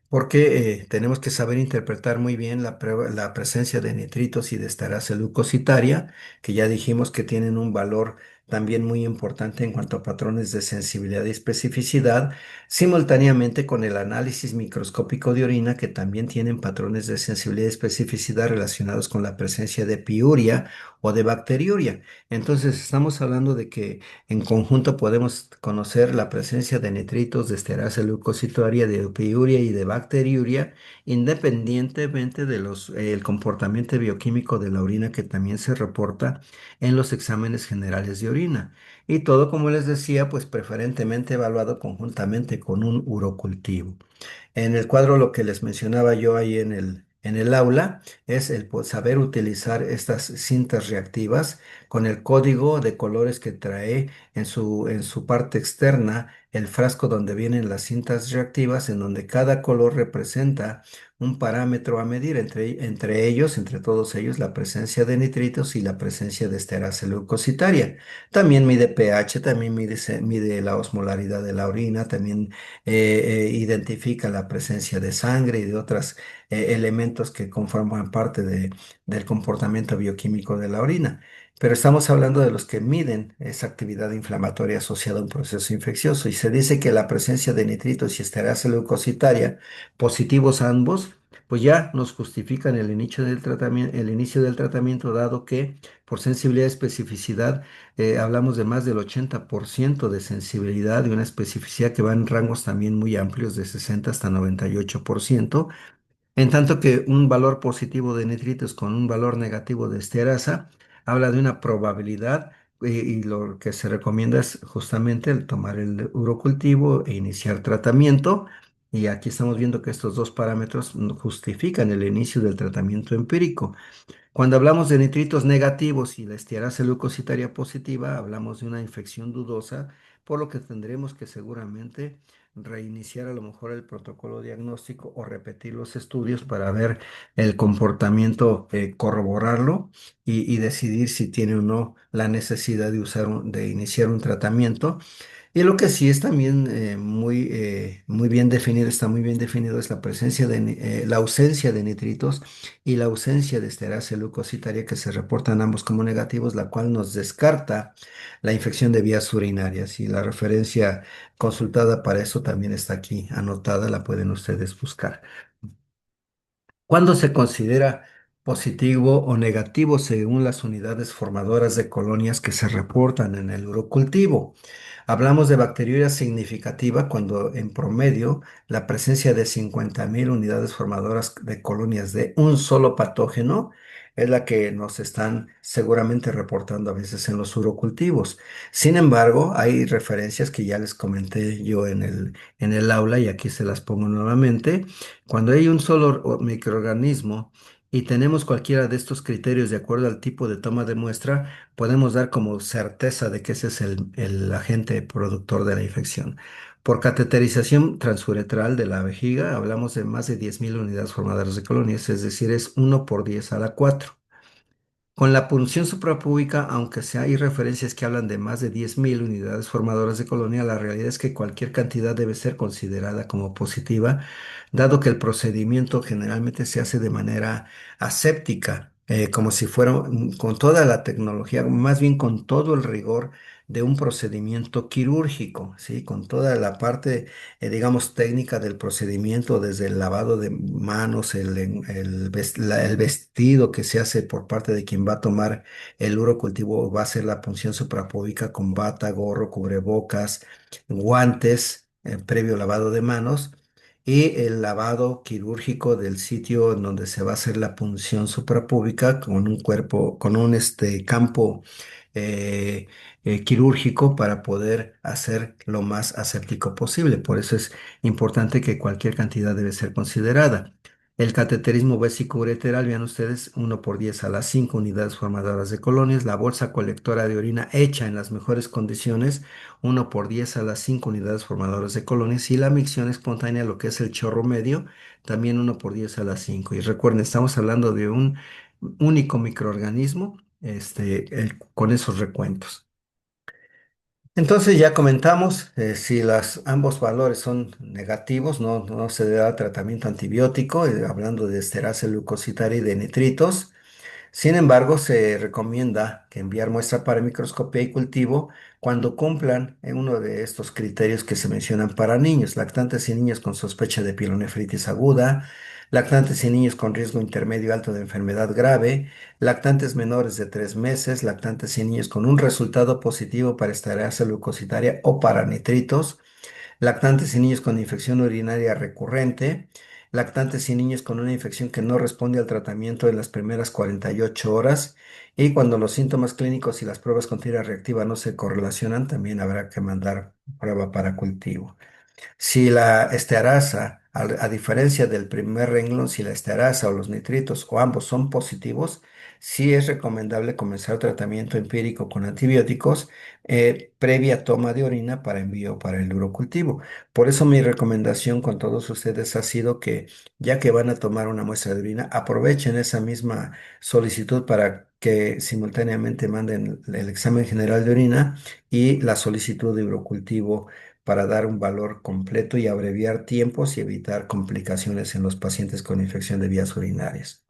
Speaker 1: porque tenemos que saber interpretar muy bien la presencia de nitritos y de esterasa leucocitaria, que ya dijimos que tienen un valor también muy importante en cuanto a patrones de sensibilidad y especificidad, simultáneamente con el análisis microscópico de orina, que también tienen patrones de sensibilidad y especificidad relacionados con la presencia de piuria o de bacteriuria. Entonces, estamos hablando de que en conjunto podemos conocer la presencia de nitritos, de esterasa leucocitoria, de piuria y de bacteriuria, independientemente de el comportamiento bioquímico de la orina que también se reporta en los exámenes generales de orina. Y todo, como les decía, pues preferentemente evaluado conjuntamente con un urocultivo. En el cuadro lo que les mencionaba yo ahí en el aula es el saber utilizar estas cintas reactivas con el código de colores que trae en su parte externa el frasco donde vienen las cintas reactivas, en donde cada color representa un parámetro a medir, entre ellos, entre todos ellos, la presencia de nitritos y la presencia de esterasa leucocitaria. También mide pH, también mide la osmolaridad de la orina, también identifica la presencia de sangre y de otros elementos que conforman parte del comportamiento bioquímico de la orina. Pero estamos hablando de los que miden esa actividad inflamatoria asociada a un proceso infeccioso y se dice que la presencia de nitritos y esterasa leucocitaria, positivos ambos, pues ya nos justifican el inicio del tratamiento, dado que por sensibilidad y especificidad hablamos de más del 80% de sensibilidad y una especificidad que va en rangos también muy amplios de 60 hasta 98%, en tanto que un valor positivo de nitritos con un valor negativo de esterasa habla de una probabilidad, y lo que se recomienda es justamente el tomar el urocultivo e iniciar tratamiento. Y aquí estamos viendo que estos dos parámetros justifican el inicio del tratamiento empírico. Cuando hablamos de nitritos negativos y la estiarasa leucocitaria positiva, hablamos de una infección dudosa, por lo que tendremos que seguramente reiniciar a lo mejor el protocolo diagnóstico o repetir los estudios para ver el comportamiento, corroborarlo y decidir si tiene o no la necesidad de iniciar un tratamiento. Y lo que sí es también muy bien definido, está muy bien definido, es la ausencia de nitritos y la ausencia de esterasa leucocitaria que se reportan ambos como negativos, la cual nos descarta la infección de vías urinarias. Y la referencia consultada para eso también está aquí anotada, la pueden ustedes buscar. ¿Cuándo se considera positivo o negativo según las unidades formadoras de colonias que se reportan en el urocultivo? Hablamos de bacteriuria significativa cuando en promedio la presencia de 50.000 unidades formadoras de colonias de un solo patógeno es la que nos están seguramente reportando a veces en los urocultivos. Sin embargo, hay referencias que ya les comenté yo en el aula y aquí se las pongo nuevamente. Cuando hay un solo microorganismo y tenemos cualquiera de estos criterios de acuerdo al tipo de toma de muestra, podemos dar como certeza de que ese es el agente productor de la infección. Por cateterización transuretral de la vejiga, hablamos de más de 10.000 unidades formadoras de colonias, es decir, es 1 por 10 a la 4. Con la punción suprapúbica, aunque hay referencias que hablan de más de 10.000 unidades formadoras de colonia, la realidad es que cualquier cantidad debe ser considerada como positiva, dado que el procedimiento generalmente se hace de manera aséptica, como si fuera con toda la tecnología, más bien con todo el rigor de un procedimiento quirúrgico, ¿sí? Con toda la parte, digamos, técnica del procedimiento, desde el lavado de manos, el vestido que se hace por parte de quien va a tomar el urocultivo, va a hacer la punción suprapúbica con bata, gorro, cubrebocas, guantes, previo lavado de manos. Y el lavado quirúrgico del sitio en donde se va a hacer la punción suprapúbica con un cuerpo, con un campo eh, quirúrgico para poder hacer lo más aséptico posible. Por eso es importante que cualquier cantidad debe ser considerada. El cateterismo vesicoureteral, vean ustedes, 1 por 10 a la 5 unidades formadoras de colonias. La bolsa colectora de orina hecha en las mejores condiciones, 1 por 10 a la 5 unidades formadoras de colonias. Y la micción espontánea, lo que es el chorro medio, también 1 por 10 a la 5. Y recuerden, estamos hablando de un único microorganismo, con esos recuentos. Entonces ya comentamos, si ambos valores son negativos, no se da tratamiento antibiótico, hablando de esterasa leucocitaria y de nitritos. Sin embargo, se recomienda que enviar muestra para microscopía y cultivo cuando cumplan uno de estos criterios que se mencionan para niños, lactantes y niños con sospecha de pielonefritis aguda, lactantes y niños con riesgo intermedio alto de enfermedad grave, lactantes menores de 3 meses, lactantes y niños con un resultado positivo para esteroideasa leucocitaria o para nitritos, lactantes y niños con infección urinaria recurrente, lactantes y niños con una infección que no responde al tratamiento en las primeras 48 horas y cuando los síntomas clínicos y las pruebas con tira reactiva no se correlacionan, también habrá que mandar prueba para cultivo. Si la esterasa, a diferencia del primer renglón, si la esterasa o los nitritos o ambos son positivos, sí es recomendable comenzar tratamiento empírico con antibióticos previa toma de orina para envío para el urocultivo. Por eso mi recomendación con todos ustedes ha sido que ya que van a tomar una muestra de orina, aprovechen esa misma solicitud para que simultáneamente manden el examen general de orina y la solicitud de urocultivo para dar un valor completo y abreviar tiempos y evitar complicaciones en los pacientes con infección de vías urinarias.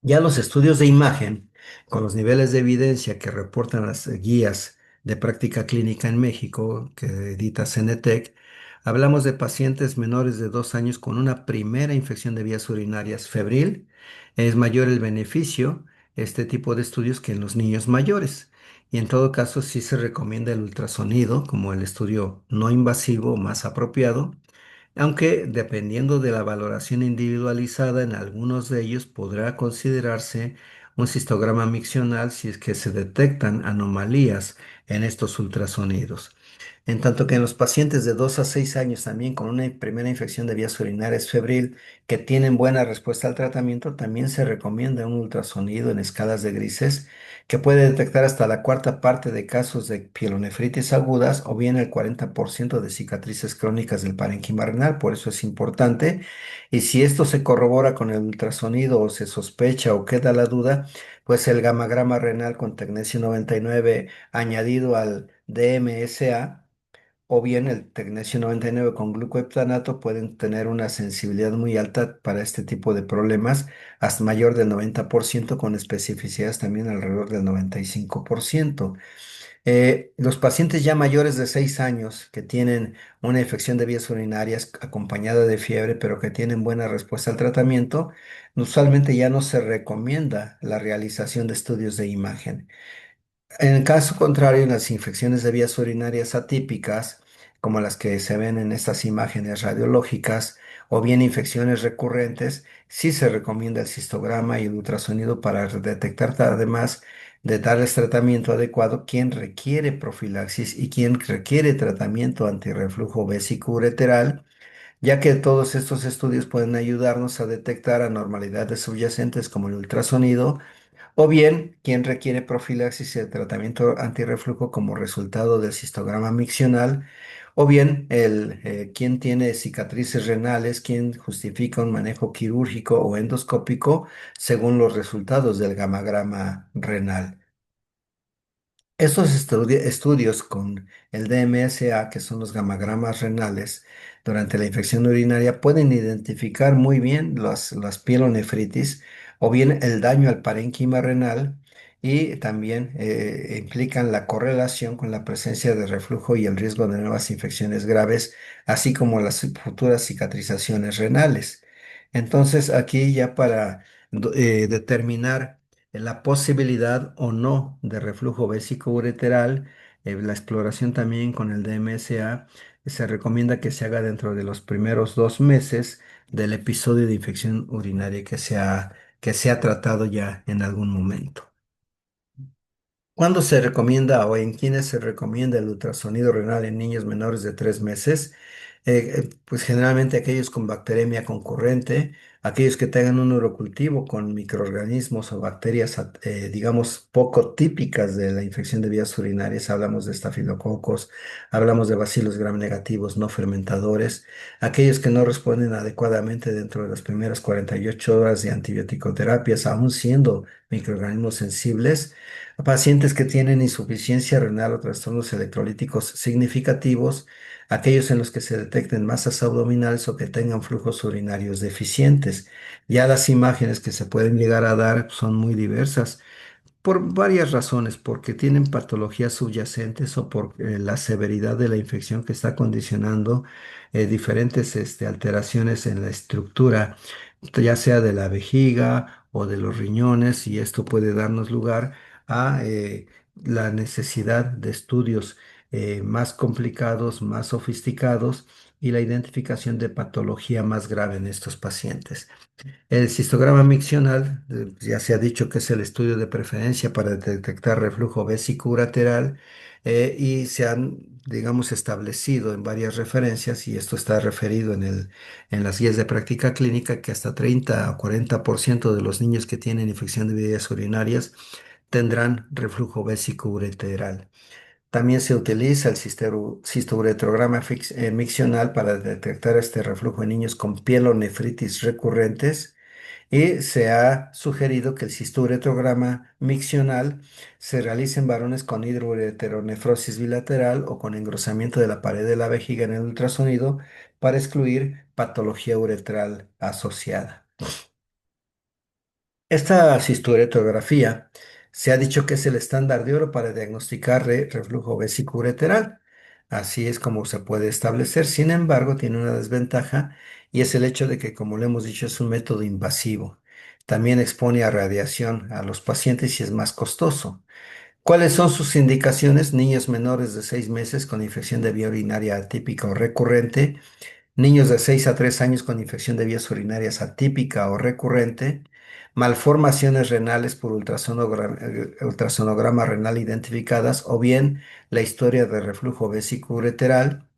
Speaker 1: Ya los estudios de imagen, con los niveles de evidencia que reportan las guías de práctica clínica en México, que edita Cenetec, hablamos de pacientes menores de 2 años con una primera infección de vías urinarias febril. Es mayor el beneficio, este tipo de estudios, que en los niños mayores. Y en todo caso, sí se recomienda el ultrasonido como el estudio no invasivo más apropiado, aunque dependiendo de la valoración individualizada, en algunos de ellos podrá considerarse un cistograma miccional si es que se detectan anomalías en estos ultrasonidos. En tanto que en los pacientes de 2 a 6 años también con una primera infección de vías urinarias febril que tienen buena respuesta al tratamiento, también se recomienda un ultrasonido en escalas de grises que puede detectar hasta la cuarta parte de casos de pielonefritis agudas o bien el 40% de cicatrices crónicas del parénquima renal. Por eso es importante. Y si esto se corrobora con el ultrasonido o se sospecha o queda la duda, pues el gamagrama renal con tecnesio 99 añadido al DMSA o bien el tecnesio 99 con glucoheptanato pueden tener una sensibilidad muy alta para este tipo de problemas, hasta mayor del 90% con especificidades también alrededor del 95%. Los pacientes ya mayores de 6 años que tienen una infección de vías urinarias acompañada de fiebre, pero que tienen buena respuesta al tratamiento, usualmente ya no se recomienda la realización de estudios de imagen. En el caso contrario, en las infecciones de vías urinarias atípicas, como las que se ven en estas imágenes radiológicas, o bien infecciones recurrentes, sí se recomienda el cistograma y el ultrasonido para detectar, además de darles tratamiento adecuado, quién requiere profilaxis y quién requiere tratamiento antirreflujo vésico-ureteral, ya que todos estos estudios pueden ayudarnos a detectar anormalidades subyacentes como el ultrasonido o bien quien requiere profilaxis y el tratamiento antirreflujo como resultado del cistograma miccional, o bien quien tiene cicatrices renales, quien justifica un manejo quirúrgico o endoscópico según los resultados del gamagrama renal. Estos estudios con el DMSA, que son los gamagramas renales, durante la infección urinaria, pueden identificar muy bien las pielonefritis o bien el daño al parénquima renal y también implican la correlación con la presencia de reflujo y el riesgo de nuevas infecciones graves, así como las futuras cicatrizaciones renales. Entonces, aquí ya para determinar la posibilidad o no de reflujo vésico-ureteral, la exploración también con el DMSA, se recomienda que se haga dentro de los primeros 2 meses del episodio de infección urinaria que se ha tratado ya en algún momento. ¿Cuándo se recomienda o en quiénes se recomienda el ultrasonido renal en niños menores de 3 meses? Pues generalmente aquellos con bacteremia concurrente, aquellos que tengan un urocultivo con microorganismos o bacterias, digamos, poco típicas de la infección de vías urinarias. Hablamos de estafilococos, hablamos de bacilos gram negativos no fermentadores, aquellos que no responden adecuadamente dentro de las primeras 48 horas de antibiótico terapias, aún siendo microorganismos sensibles, a pacientes que tienen insuficiencia renal o trastornos electrolíticos significativos, aquellos en los que se detecten masas abdominales o que tengan flujos urinarios deficientes. Ya las imágenes que se pueden llegar a dar son muy diversas. Por varias razones, porque tienen patologías subyacentes o por la severidad de la infección que está condicionando diferentes alteraciones en la estructura, ya sea de la vejiga o de los riñones, y esto puede darnos lugar a la necesidad de estudios más complicados, más sofisticados y la identificación de patología más grave en estos pacientes. El cistograma miccional, ya se ha dicho que es el estudio de preferencia para detectar reflujo vesicurateral y se han, digamos, establecido en varias referencias, y esto está referido en las guías de práctica clínica, que hasta 30 o 40% de los niños que tienen infección de vías urinarias tendrán reflujo vesicoureteral. También se utiliza el cistouretrograma miccional para detectar este reflujo en niños con pielonefritis recurrentes, y se ha sugerido que el cisturetrograma miccional se realice en varones con hidroureteronefrosis bilateral o con engrosamiento de la pared de la vejiga en el ultrasonido para excluir patología uretral asociada. Esta cisturetografía se ha dicho que es el estándar de oro para diagnosticar reflujo vesicoureteral. Así es como se puede establecer. Sin embargo, tiene una desventaja, y es el hecho de que, como le hemos dicho, es un método invasivo. También expone a radiación a los pacientes y es más costoso. ¿Cuáles son sus indicaciones? Niños menores de 6 meses con infección de vía urinaria atípica o recurrente, niños de 6 a 3 años con infección de vías urinarias atípica o recurrente, malformaciones renales por ultrasonograma renal identificadas, o bien la historia de reflujo vesicoureteral,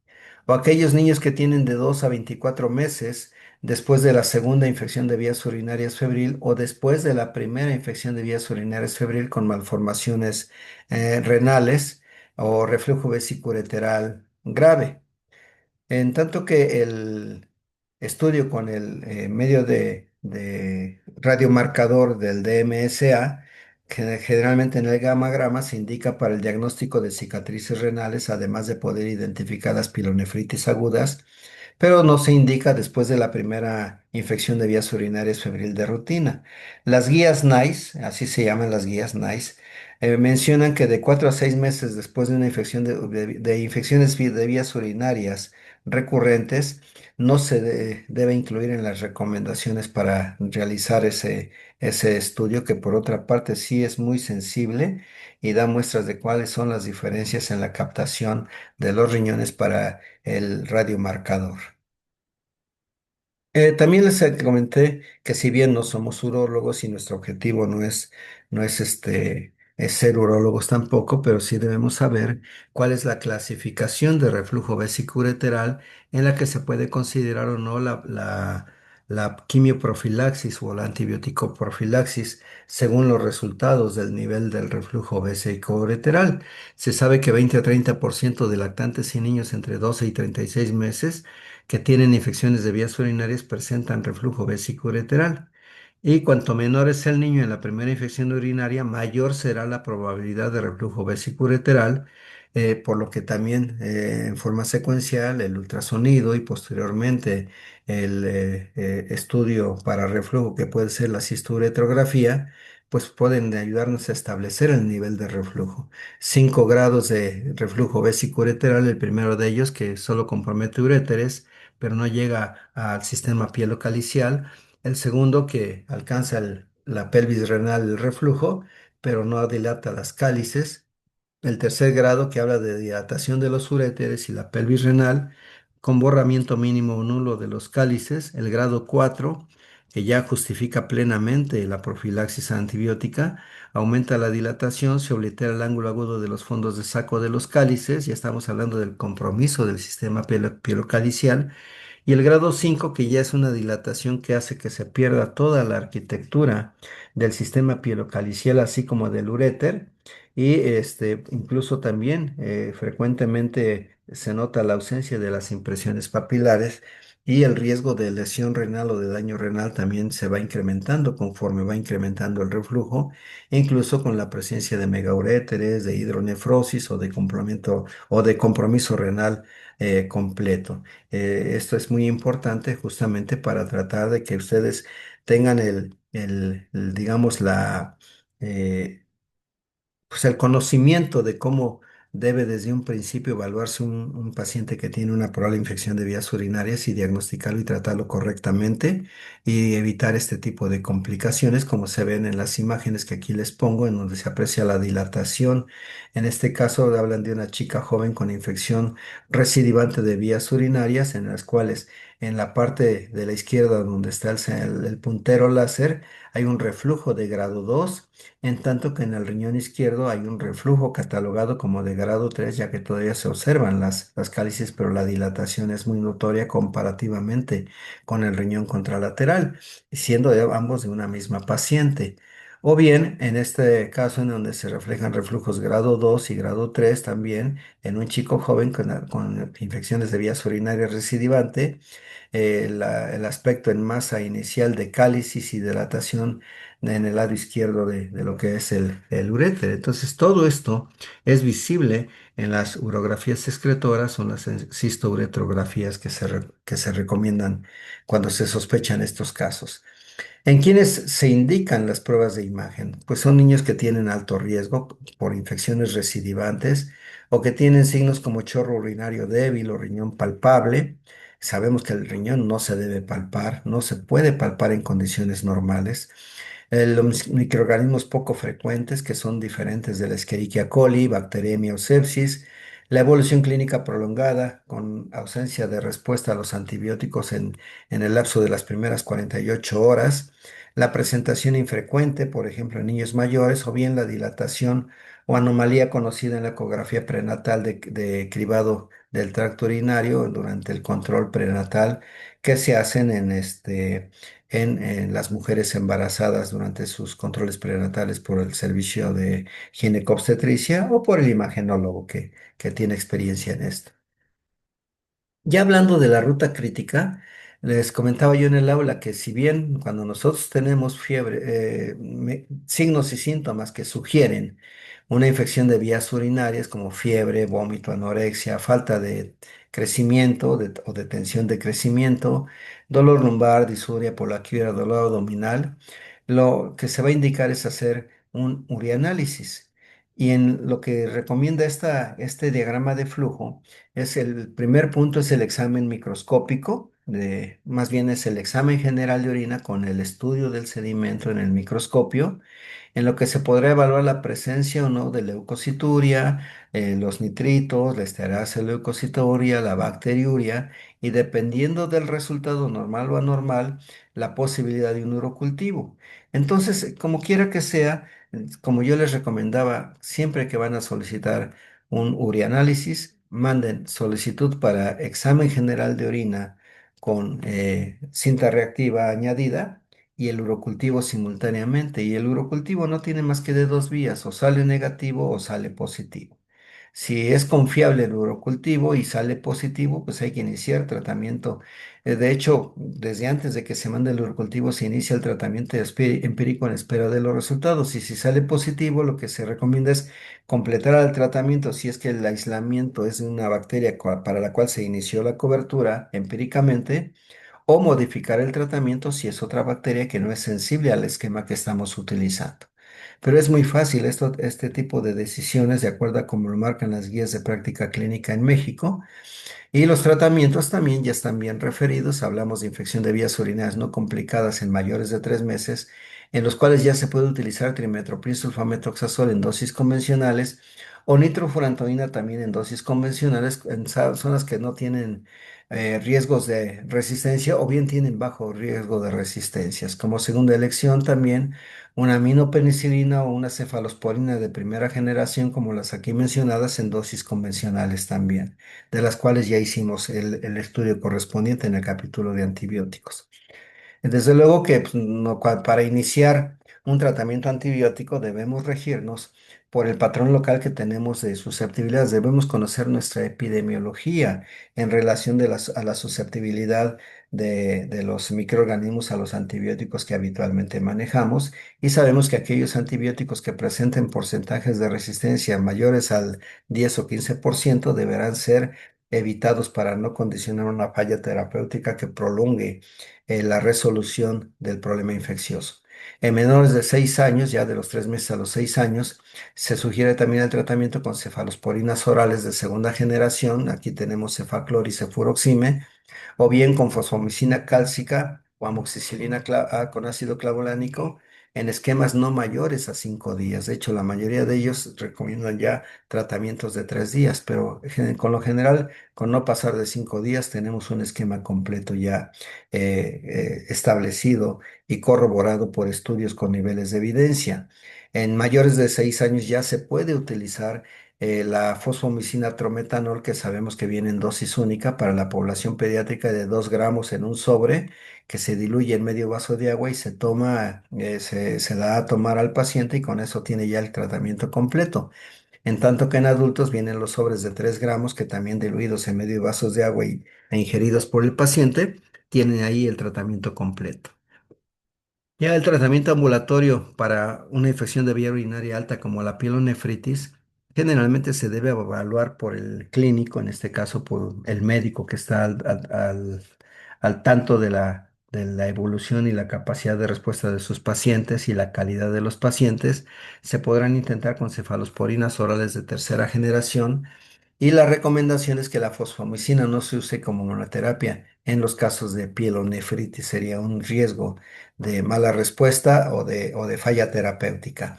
Speaker 1: o aquellos niños que tienen de 2 a 24 meses después de la segunda infección de vías urinarias febril o después de la primera infección de vías urinarias febril con malformaciones renales o reflujo vesicoureteral grave. En tanto que el estudio con el medio de radiomarcador del DMSA, que generalmente en el gamagrama se indica para el diagnóstico de cicatrices renales, además de poder identificar las pilonefritis agudas, pero no se indica después de la primera infección de vías urinarias febril de rutina. Las guías NICE, así se llaman las guías NICE, mencionan que de 4 a 6 meses después de una infección de infecciones de vías urinarias recurrentes, no se debe incluir en las recomendaciones para realizar ese estudio, que por otra parte sí es muy sensible y da muestras de cuáles son las diferencias en la captación de los riñones para el radiomarcador. También les comenté que, si bien no somos urólogos y nuestro objetivo no es ser urólogos tampoco, pero sí debemos saber cuál es la clasificación de reflujo vesicoureteral en la que se puede considerar o no la quimioprofilaxis o la antibiótico profilaxis según los resultados del nivel del reflujo vesicoureteral. Se sabe que 20 a 30% de lactantes y niños entre 12 y 36 meses que tienen infecciones de vías urinarias presentan reflujo vesicoureteral. Y cuanto menor es el niño en la primera infección urinaria, mayor será la probabilidad de reflujo vesicoureteral, por lo que también en forma secuencial el ultrasonido y posteriormente el estudio para reflujo, que puede ser la cisturetrografía, pues pueden ayudarnos a establecer el nivel de reflujo. 5 grados de reflujo vesicoureteral, el primero de ellos que solo compromete uréteres, pero no llega al sistema pielocalicial. El segundo, que alcanza la pelvis renal, el reflujo, pero no dilata las cálices. El tercer grado, que habla de dilatación de los uréteres y la pelvis renal, con borramiento mínimo o nulo de los cálices. El grado 4, que ya justifica plenamente la profilaxis antibiótica, aumenta la dilatación, se oblitera el ángulo agudo de los fondos de saco de los cálices, ya estamos hablando del compromiso del sistema pielocalicial. Y el grado 5, que ya es una dilatación que hace que se pierda toda la arquitectura del sistema pielocalicial, así como del uréter. Y incluso también frecuentemente se nota la ausencia de las impresiones papilares, y el riesgo de lesión renal o de daño renal también se va incrementando conforme va incrementando el reflujo, incluso con la presencia de megauréteres, de hidronefrosis o de complemento o de compromiso renal completo. Esto es muy importante justamente para tratar de que ustedes tengan digamos, eh, pues el conocimiento de cómo debe desde un principio evaluarse un paciente que tiene una probable infección de vías urinarias y diagnosticarlo y tratarlo correctamente y evitar este tipo de complicaciones como se ven en las imágenes que aquí les pongo, en donde se aprecia la dilatación. En este caso hablan de una chica joven con infección recidivante de vías urinarias, en las cuales en la parte de la izquierda donde está el puntero láser hay un reflujo de grado 2, en tanto que en el riñón izquierdo hay un reflujo catalogado como de grado 3, ya que todavía se observan las cálices, pero la dilatación es muy notoria comparativamente con el riñón contralateral, siendo ambos de una misma paciente. O bien, en este caso en donde se reflejan reflujos grado 2 y grado 3 también, en un chico joven con infecciones de vías urinarias recidivante, el aspecto en masa inicial de cálicis y dilatación en el lado izquierdo de lo que es el uréter. Entonces, todo esto es visible en las urografías excretoras o en las cistouretrografías que se recomiendan cuando se sospechan estos casos. ¿En quiénes se indican las pruebas de imagen? Pues son niños que tienen alto riesgo por infecciones recidivantes o que tienen signos como chorro urinario débil o riñón palpable. Sabemos que el riñón no se debe palpar, no se puede palpar en condiciones normales. Los microorganismos poco frecuentes que son diferentes de la Escherichia coli, bacteremia o sepsis. La evolución clínica prolongada con ausencia de respuesta a los antibióticos en el lapso de las primeras 48 horas, la presentación infrecuente, por ejemplo, en niños mayores, o bien la dilatación o anomalía conocida en la ecografía prenatal de cribado del tracto urinario durante el control prenatal que se hacen en las mujeres embarazadas durante sus controles prenatales por el servicio de ginecobstetricia o por el imagenólogo que tiene experiencia en esto. Ya hablando de la ruta crítica, les comentaba yo en el aula que si bien cuando nosotros tenemos fiebre, signos y síntomas que sugieren una infección de vías urinarias como fiebre, vómito, anorexia, falta de crecimiento o de tensión de crecimiento, dolor lumbar, disuria, polaquia, dolor abdominal, lo que se va a indicar es hacer un urianálisis. Y en lo que recomienda este diagrama de flujo, el primer punto es el examen microscópico, más bien es el examen general de orina con el estudio del sedimento en el microscopio, en lo que se podrá evaluar la presencia o no de leucocituria, los nitritos, la esterasa leucocituria, la bacteriuria, y dependiendo del resultado normal o anormal, la posibilidad de un urocultivo. Entonces, como quiera que sea, como yo les recomendaba, siempre que van a solicitar un urianálisis, manden solicitud para examen general de orina con cinta reactiva añadida y el urocultivo simultáneamente. Y el urocultivo no tiene más que de dos vías, o sale negativo o sale positivo. Si es confiable el urocultivo y sale positivo, pues hay que iniciar tratamiento. De hecho, desde antes de que se mande el urocultivo, se inicia el tratamiento empírico en espera de los resultados. Y si sale positivo, lo que se recomienda es completar el tratamiento si es que el aislamiento es de una bacteria para la cual se inició la cobertura empíricamente, o modificar el tratamiento si es otra bacteria que no es sensible al esquema que estamos utilizando. Pero es muy fácil este tipo de decisiones de acuerdo a cómo lo marcan las guías de práctica clínica en México. Y los tratamientos también ya están bien referidos. Hablamos de infección de vías urinarias no complicadas en mayores de 3 meses, en los cuales ya se puede utilizar trimethoprim sulfamethoxazol en dosis convencionales o nitrofurantoína también en dosis convencionales en zonas que no tienen riesgos de resistencia o bien tienen bajo riesgo de resistencias. Como segunda elección también una aminopenicilina o una cefalosporina de primera generación como las aquí mencionadas en dosis convencionales también, de las cuales ya hicimos el estudio correspondiente en el capítulo de antibióticos. Desde luego que pues, para iniciar un tratamiento antibiótico debemos regirnos por el patrón local que tenemos de susceptibilidades. Debemos conocer nuestra epidemiología en relación a la susceptibilidad de los microorganismos a los antibióticos que habitualmente manejamos, y sabemos que aquellos antibióticos que presenten porcentajes de resistencia mayores al 10 o 15% deberán ser evitados para no condicionar una falla terapéutica que prolongue la resolución del problema infeccioso. En menores de 6 años, ya de los 3 meses a los 6 años, se sugiere también el tratamiento con cefalosporinas orales de segunda generación. Aquí tenemos cefaclor y cefuroxime o bien con fosfomicina cálcica o amoxicilina con ácido clavulánico en esquemas no mayores a 5 días. De hecho, la mayoría de ellos recomiendan ya tratamientos de 3 días, pero con lo general, con no pasar de 5 días, tenemos un esquema completo ya establecido y corroborado por estudios con niveles de evidencia. En mayores de 6 años ya se puede utilizar la fosfomicina trometanol, que sabemos que viene en dosis única para la población pediátrica de 2 gramos en un sobre, que se diluye en medio vaso de agua y se toma, se da a tomar al paciente y con eso tiene ya el tratamiento completo. En tanto que en adultos vienen los sobres de 3 gramos que también diluidos en medio vasos de agua e ingeridos por el paciente, tienen ahí el tratamiento completo. Ya el tratamiento ambulatorio para una infección de vía urinaria alta como la pielonefritis generalmente se debe evaluar por el clínico, en este caso por el médico que está al tanto de la evolución y la capacidad de respuesta de sus pacientes y la calidad de los pacientes. Se podrán intentar con cefalosporinas orales de tercera generación y la recomendación es que la fosfomicina no se use como monoterapia en los casos de pielonefritis. Sería un riesgo de mala respuesta o de falla terapéutica.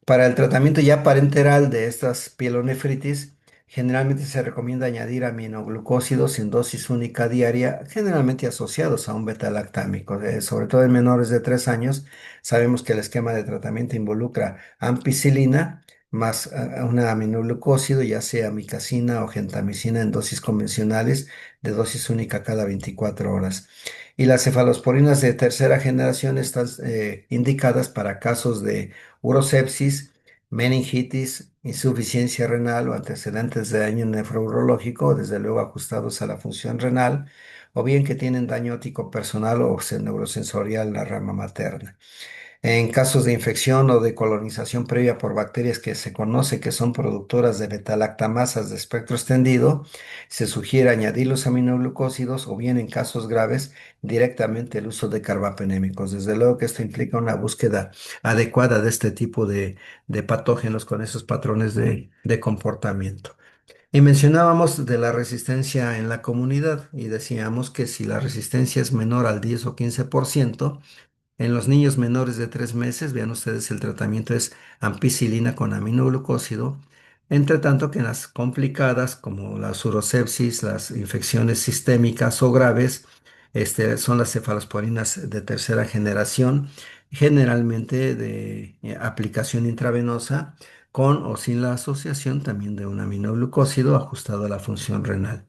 Speaker 1: Para el tratamiento ya parenteral de estas pielonefritis, generalmente se recomienda añadir aminoglucósidos en dosis única diaria, generalmente asociados a un beta-lactámico. Sobre todo en menores de 3 años, sabemos que el esquema de tratamiento involucra ampicilina más un aminoglucósido, ya sea micacina o gentamicina en dosis convencionales de dosis única cada 24 horas. Y las cefalosporinas de tercera generación están indicadas para casos de urosepsis, meningitis, insuficiencia renal o antecedentes de daño nefrourológico, desde luego ajustados a la función renal, o bien que tienen daño óptico personal o neurosensorial en la rama materna. En casos de infección o de colonización previa por bacterias que se conoce que son productoras de betalactamasas de espectro extendido, se sugiere añadir los aminoglucósidos o bien en casos graves directamente el uso de carbapenémicos. Desde luego que esto implica una búsqueda adecuada de este tipo de patógenos con esos patrones de comportamiento. Y mencionábamos de la resistencia en la comunidad y decíamos que si la resistencia es menor al 10 o 15%, en los niños menores de 3 meses, vean ustedes, el tratamiento es ampicilina con aminoglucósido, entre tanto que en las complicadas, como la urosepsis, las infecciones sistémicas o graves, son las cefalosporinas de tercera generación, generalmente de aplicación intravenosa, con o sin la asociación también de un aminoglucósido ajustado a la función renal.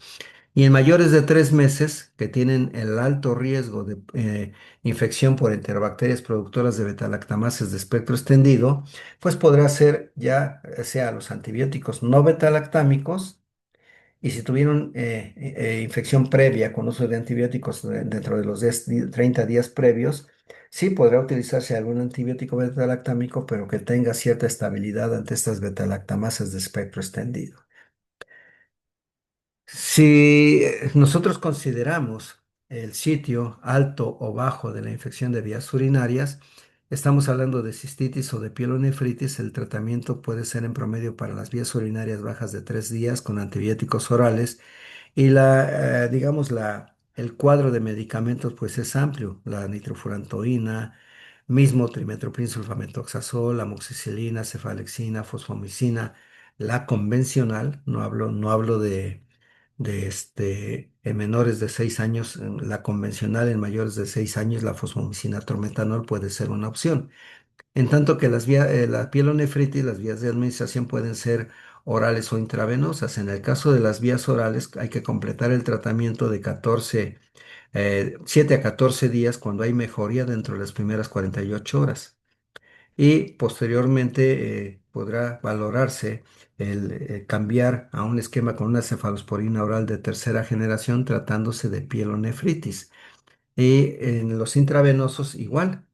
Speaker 1: Y en mayores de 3 meses que tienen el alto riesgo de infección por enterobacterias productoras de betalactamases de espectro extendido, pues podrá ser ya sea los antibióticos no betalactámicos y si tuvieron infección previa con uso de antibióticos dentro de los 30 días previos, sí podrá utilizarse algún antibiótico betalactámico, pero que tenga cierta estabilidad ante estas betalactamases de espectro extendido. Si nosotros consideramos el sitio alto o bajo de la infección de vías urinarias, estamos hablando de cistitis o de pielonefritis. El tratamiento puede ser en promedio para las vías urinarias bajas de 3 días con antibióticos orales y el cuadro de medicamentos pues es amplio. La nitrofurantoína, mismo trimetoprim, sulfamethoxazol, amoxicilina, cefalexina, fosfomicina, la convencional, no hablo en menores de 6 años, la convencional en mayores de 6 años, la fosfomicina trometanol puede ser una opción. En tanto que la pielonefritis, las vías de administración pueden ser orales o intravenosas. En el caso de las vías orales, hay que completar el tratamiento de 7 a 14 días cuando hay mejoría dentro de las primeras 48 horas. Y posteriormente podrá valorarse el cambiar a un esquema con una cefalosporina oral de tercera generación tratándose de pielonefritis. Y en los intravenosos igual,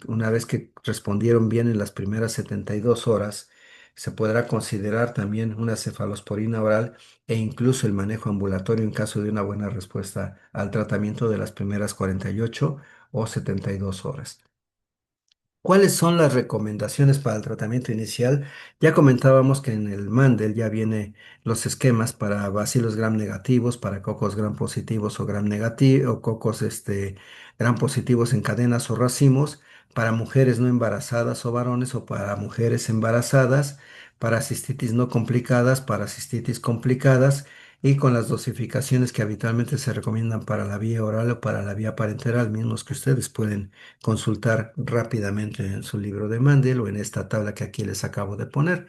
Speaker 1: una vez que respondieron bien en las primeras 72 horas, se podrá considerar también una cefalosporina oral e incluso el manejo ambulatorio en caso de una buena respuesta al tratamiento de las primeras 48 o 72 horas. ¿Cuáles son las recomendaciones para el tratamiento inicial? Ya comentábamos que en el Mandel ya viene los esquemas para bacilos gram negativos, para cocos gram positivos o gram negativos, o cocos gram positivos en cadenas o racimos, para mujeres no embarazadas o varones, o para mujeres embarazadas, para cistitis no complicadas, para cistitis complicadas, y con las dosificaciones que habitualmente se recomiendan para la vía oral o para la vía parenteral, mismos que ustedes pueden consultar rápidamente en su libro de Mandel o en esta tabla que aquí les acabo de poner.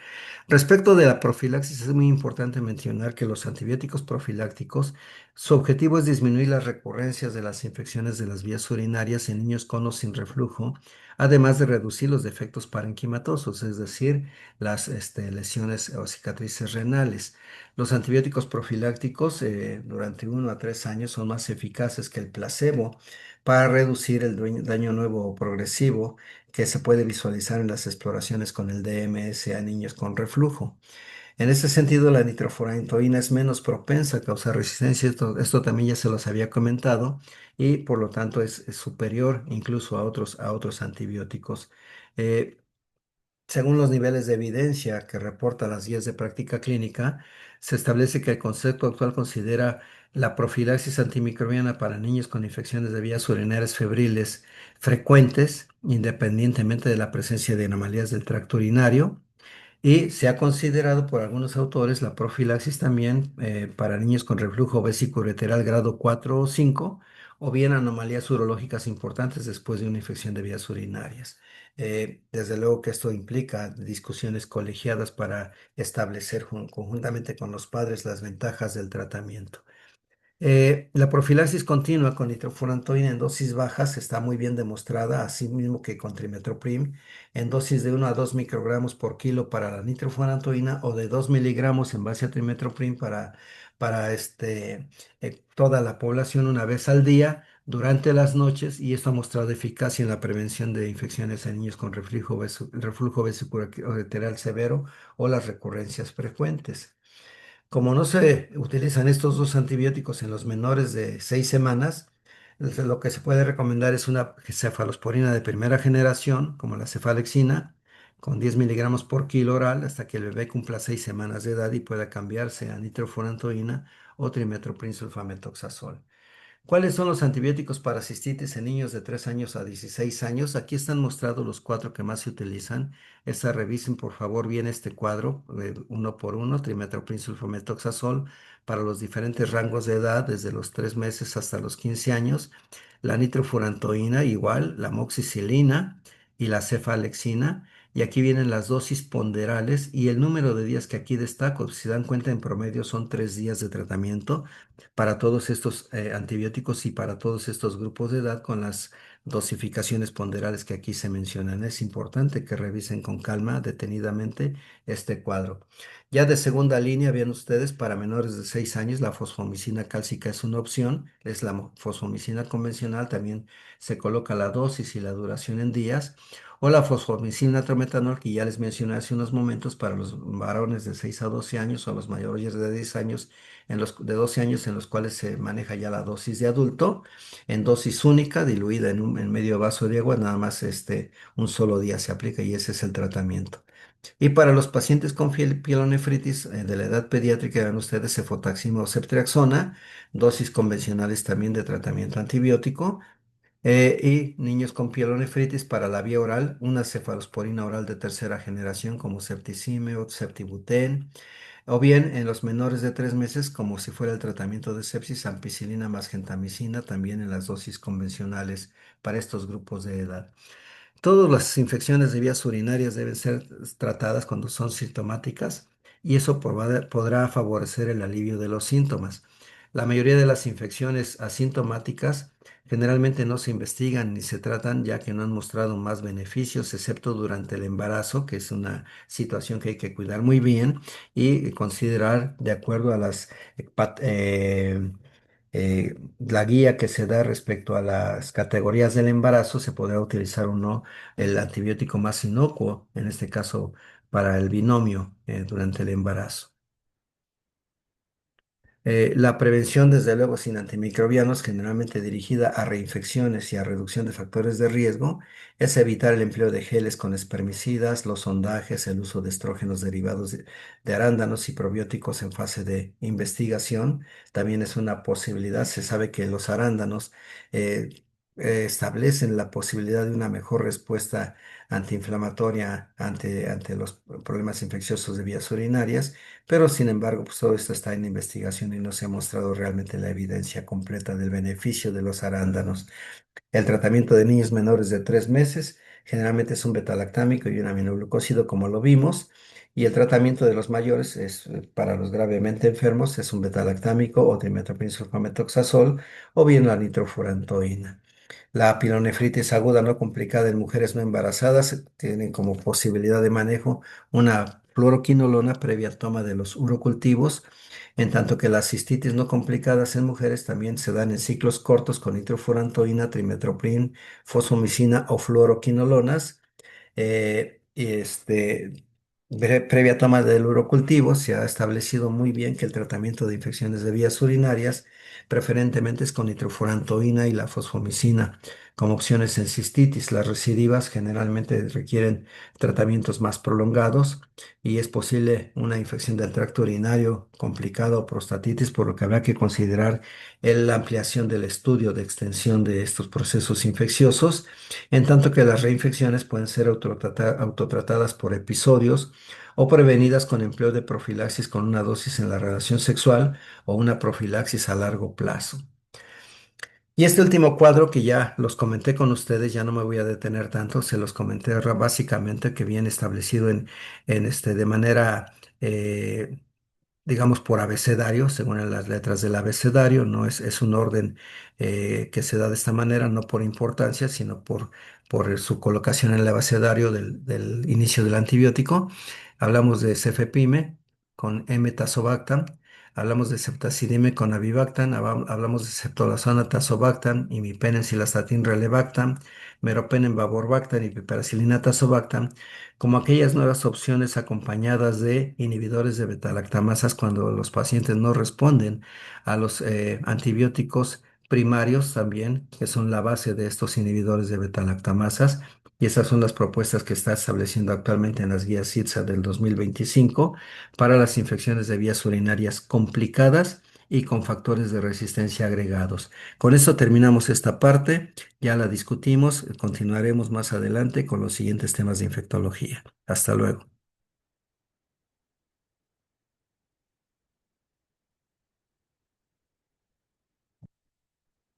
Speaker 1: Respecto de la profilaxis, es muy importante mencionar que los antibióticos profilácticos, su objetivo es disminuir las recurrencias de las infecciones de las vías urinarias en niños con o sin reflujo, además de reducir los defectos parenquimatosos, es decir, las lesiones o cicatrices renales. Los antibióticos profilácticos durante 1 a 3 años son más eficaces que el placebo para reducir el daño nuevo o progresivo que se puede visualizar en las exploraciones con el DMS a niños con reflujo. En ese sentido, la nitrofurantoína es menos propensa a causar resistencia. Esto también ya se los había comentado y por lo tanto es superior incluso a otros antibióticos. Eh, Según los niveles de evidencia que reportan las guías de práctica clínica, se establece que el concepto actual considera la profilaxis antimicrobiana para niños con infecciones de vías urinarias febriles frecuentes, independientemente de la presencia de anomalías del tracto urinario, y se ha considerado por algunos autores la profilaxis también para niños con reflujo vesicoureteral grado 4 o 5, o bien anomalías urológicas importantes después de una infección de vías urinarias. Desde luego que esto implica discusiones colegiadas para establecer conjuntamente con los padres las ventajas del tratamiento. La profilaxis continua con nitrofurantoína en dosis bajas está muy bien demostrada, así mismo que con trimethoprim, en dosis de 1 a 2 microgramos por kilo para la nitrofurantoína o de 2 miligramos en base a trimethoprim para toda la población una vez al día durante las noches, y esto ha mostrado eficacia en la prevención de infecciones en niños con reflujo vesicoureteral severo o las recurrencias frecuentes. Como no se utilizan estos dos antibióticos en los menores de 6 semanas, lo que se puede recomendar es una cefalosporina de primera generación, como la cefalexina, con 10 miligramos por kilo oral hasta que el bebé cumpla 6 semanas de edad y pueda cambiarse a nitrofurantoína o trimethoprim sulfametoxazol. ¿Cuáles son los antibióticos para cistitis en niños de 3 años a 16 años? Aquí están mostrados los cuatro que más se utilizan. Revisen por favor bien este cuadro, uno por uno, trimethoprim sulfametoxazol para los diferentes rangos de edad, desde los 3 meses hasta los 15 años. La nitrofurantoína igual, la amoxicilina y la cefalexina. Y aquí vienen las dosis ponderales y el número de días que aquí destaco. Si dan cuenta, en promedio son 3 días de tratamiento para todos estos antibióticos y para todos estos grupos de edad con las dosificaciones ponderales que aquí se mencionan. Es importante que revisen con calma, detenidamente, este cuadro. Ya de segunda línea, vean ustedes, para menores de 6 años, la fosfomicina cálcica es una opción, es la fosfomicina convencional, también se coloca la dosis y la duración en días, o la fosfomicina trometanol, que ya les mencioné hace unos momentos, para los varones de 6 a 12 años o los mayores de 10 años de 12 años en los cuales se maneja ya la dosis de adulto, en dosis única, diluida en medio vaso de agua, nada más un solo día se aplica y ese es el tratamiento. Y para los pacientes con pielonefritis de la edad pediátrica, vean ustedes cefotaxima o ceftriaxona, dosis convencionales también de tratamiento antibiótico. Y niños con pielonefritis para la vía oral, una cefalosporina oral de tercera generación como septicime o ceftibuten, o bien en los menores de 3 meses, como si fuera el tratamiento de sepsis, ampicilina más gentamicina, también en las dosis convencionales para estos grupos de edad. Todas las infecciones de vías urinarias deben ser tratadas cuando son sintomáticas y eso podrá favorecer el alivio de los síntomas. La mayoría de las infecciones asintomáticas generalmente no se investigan ni se tratan ya que no han mostrado más beneficios, excepto durante el embarazo, que es una situación que hay que cuidar muy bien y considerar de acuerdo a las la guía que se da respecto a las categorías del embarazo. Se podrá utilizar o no el antibiótico más inocuo, en este caso para el binomio durante el embarazo. La prevención, desde luego, sin antimicrobianos, generalmente dirigida a reinfecciones y a reducción de factores de riesgo, es evitar el empleo de geles con espermicidas, los sondajes, el uso de estrógenos derivados de arándanos y probióticos en fase de investigación. También es una posibilidad. Se sabe que los arándanos eh, establecen la posibilidad de una mejor respuesta antiinflamatoria ante los problemas infecciosos de vías urinarias, pero sin embargo, pues todo esto está en investigación y no se ha mostrado realmente la evidencia completa del beneficio de los arándanos. El tratamiento de niños menores de 3 meses generalmente es un betalactámico y un aminoglucósido, como lo vimos, y el tratamiento de los mayores es para los gravemente enfermos, es un betalactámico o dimetropinsulfametoxazol o bien la nitrofurantoína. La pielonefritis aguda no complicada en mujeres no embarazadas tienen como posibilidad de manejo una fluoroquinolona previa toma de los urocultivos, en tanto que las cistitis no complicadas en mujeres también se dan en ciclos cortos con nitrofurantoína, trimethoprim, fosfomicina o fluoroquinolonas. Previa toma del urocultivo, se ha establecido muy bien que el tratamiento de infecciones de vías urinarias preferentemente es con nitrofurantoína y la fosfomicina como opciones en cistitis. Las recidivas generalmente requieren tratamientos más prolongados y es posible una infección del tracto urinario complicado o prostatitis, por lo que habrá que considerar la ampliación del estudio de extensión de estos procesos infecciosos, en tanto que las reinfecciones pueden ser autotratadas por episodios o prevenidas con empleo de profilaxis con una dosis en la relación sexual o una profilaxis a largo plazo. Y este último cuadro que ya los comenté con ustedes, ya no me voy a detener tanto, se los comenté básicamente que viene establecido de manera digamos, por abecedario, según las letras del abecedario, no es un orden que se da de esta manera, no por importancia, sino por su colocación en el abecedario del inicio del antibiótico. Hablamos de cefepime con M-tazobactam, hablamos de ceftazidime con avibactam, hablamos de ceftolazona tazobactam, imipenem cilastatin relebactam, meropenem vaborbactam y piperacilina tazobactam, como aquellas nuevas opciones acompañadas de inhibidores de beta-lactamasas cuando los pacientes no responden a los antibióticos primarios también, que son la base de estos inhibidores de beta-lactamasas. Y esas son las propuestas que está estableciendo actualmente en las guías CITSA del 2025 para las infecciones de vías urinarias complicadas y con factores de resistencia agregados. Con esto terminamos esta parte. Ya la discutimos, continuaremos más adelante con los siguientes temas de infectología. Hasta luego.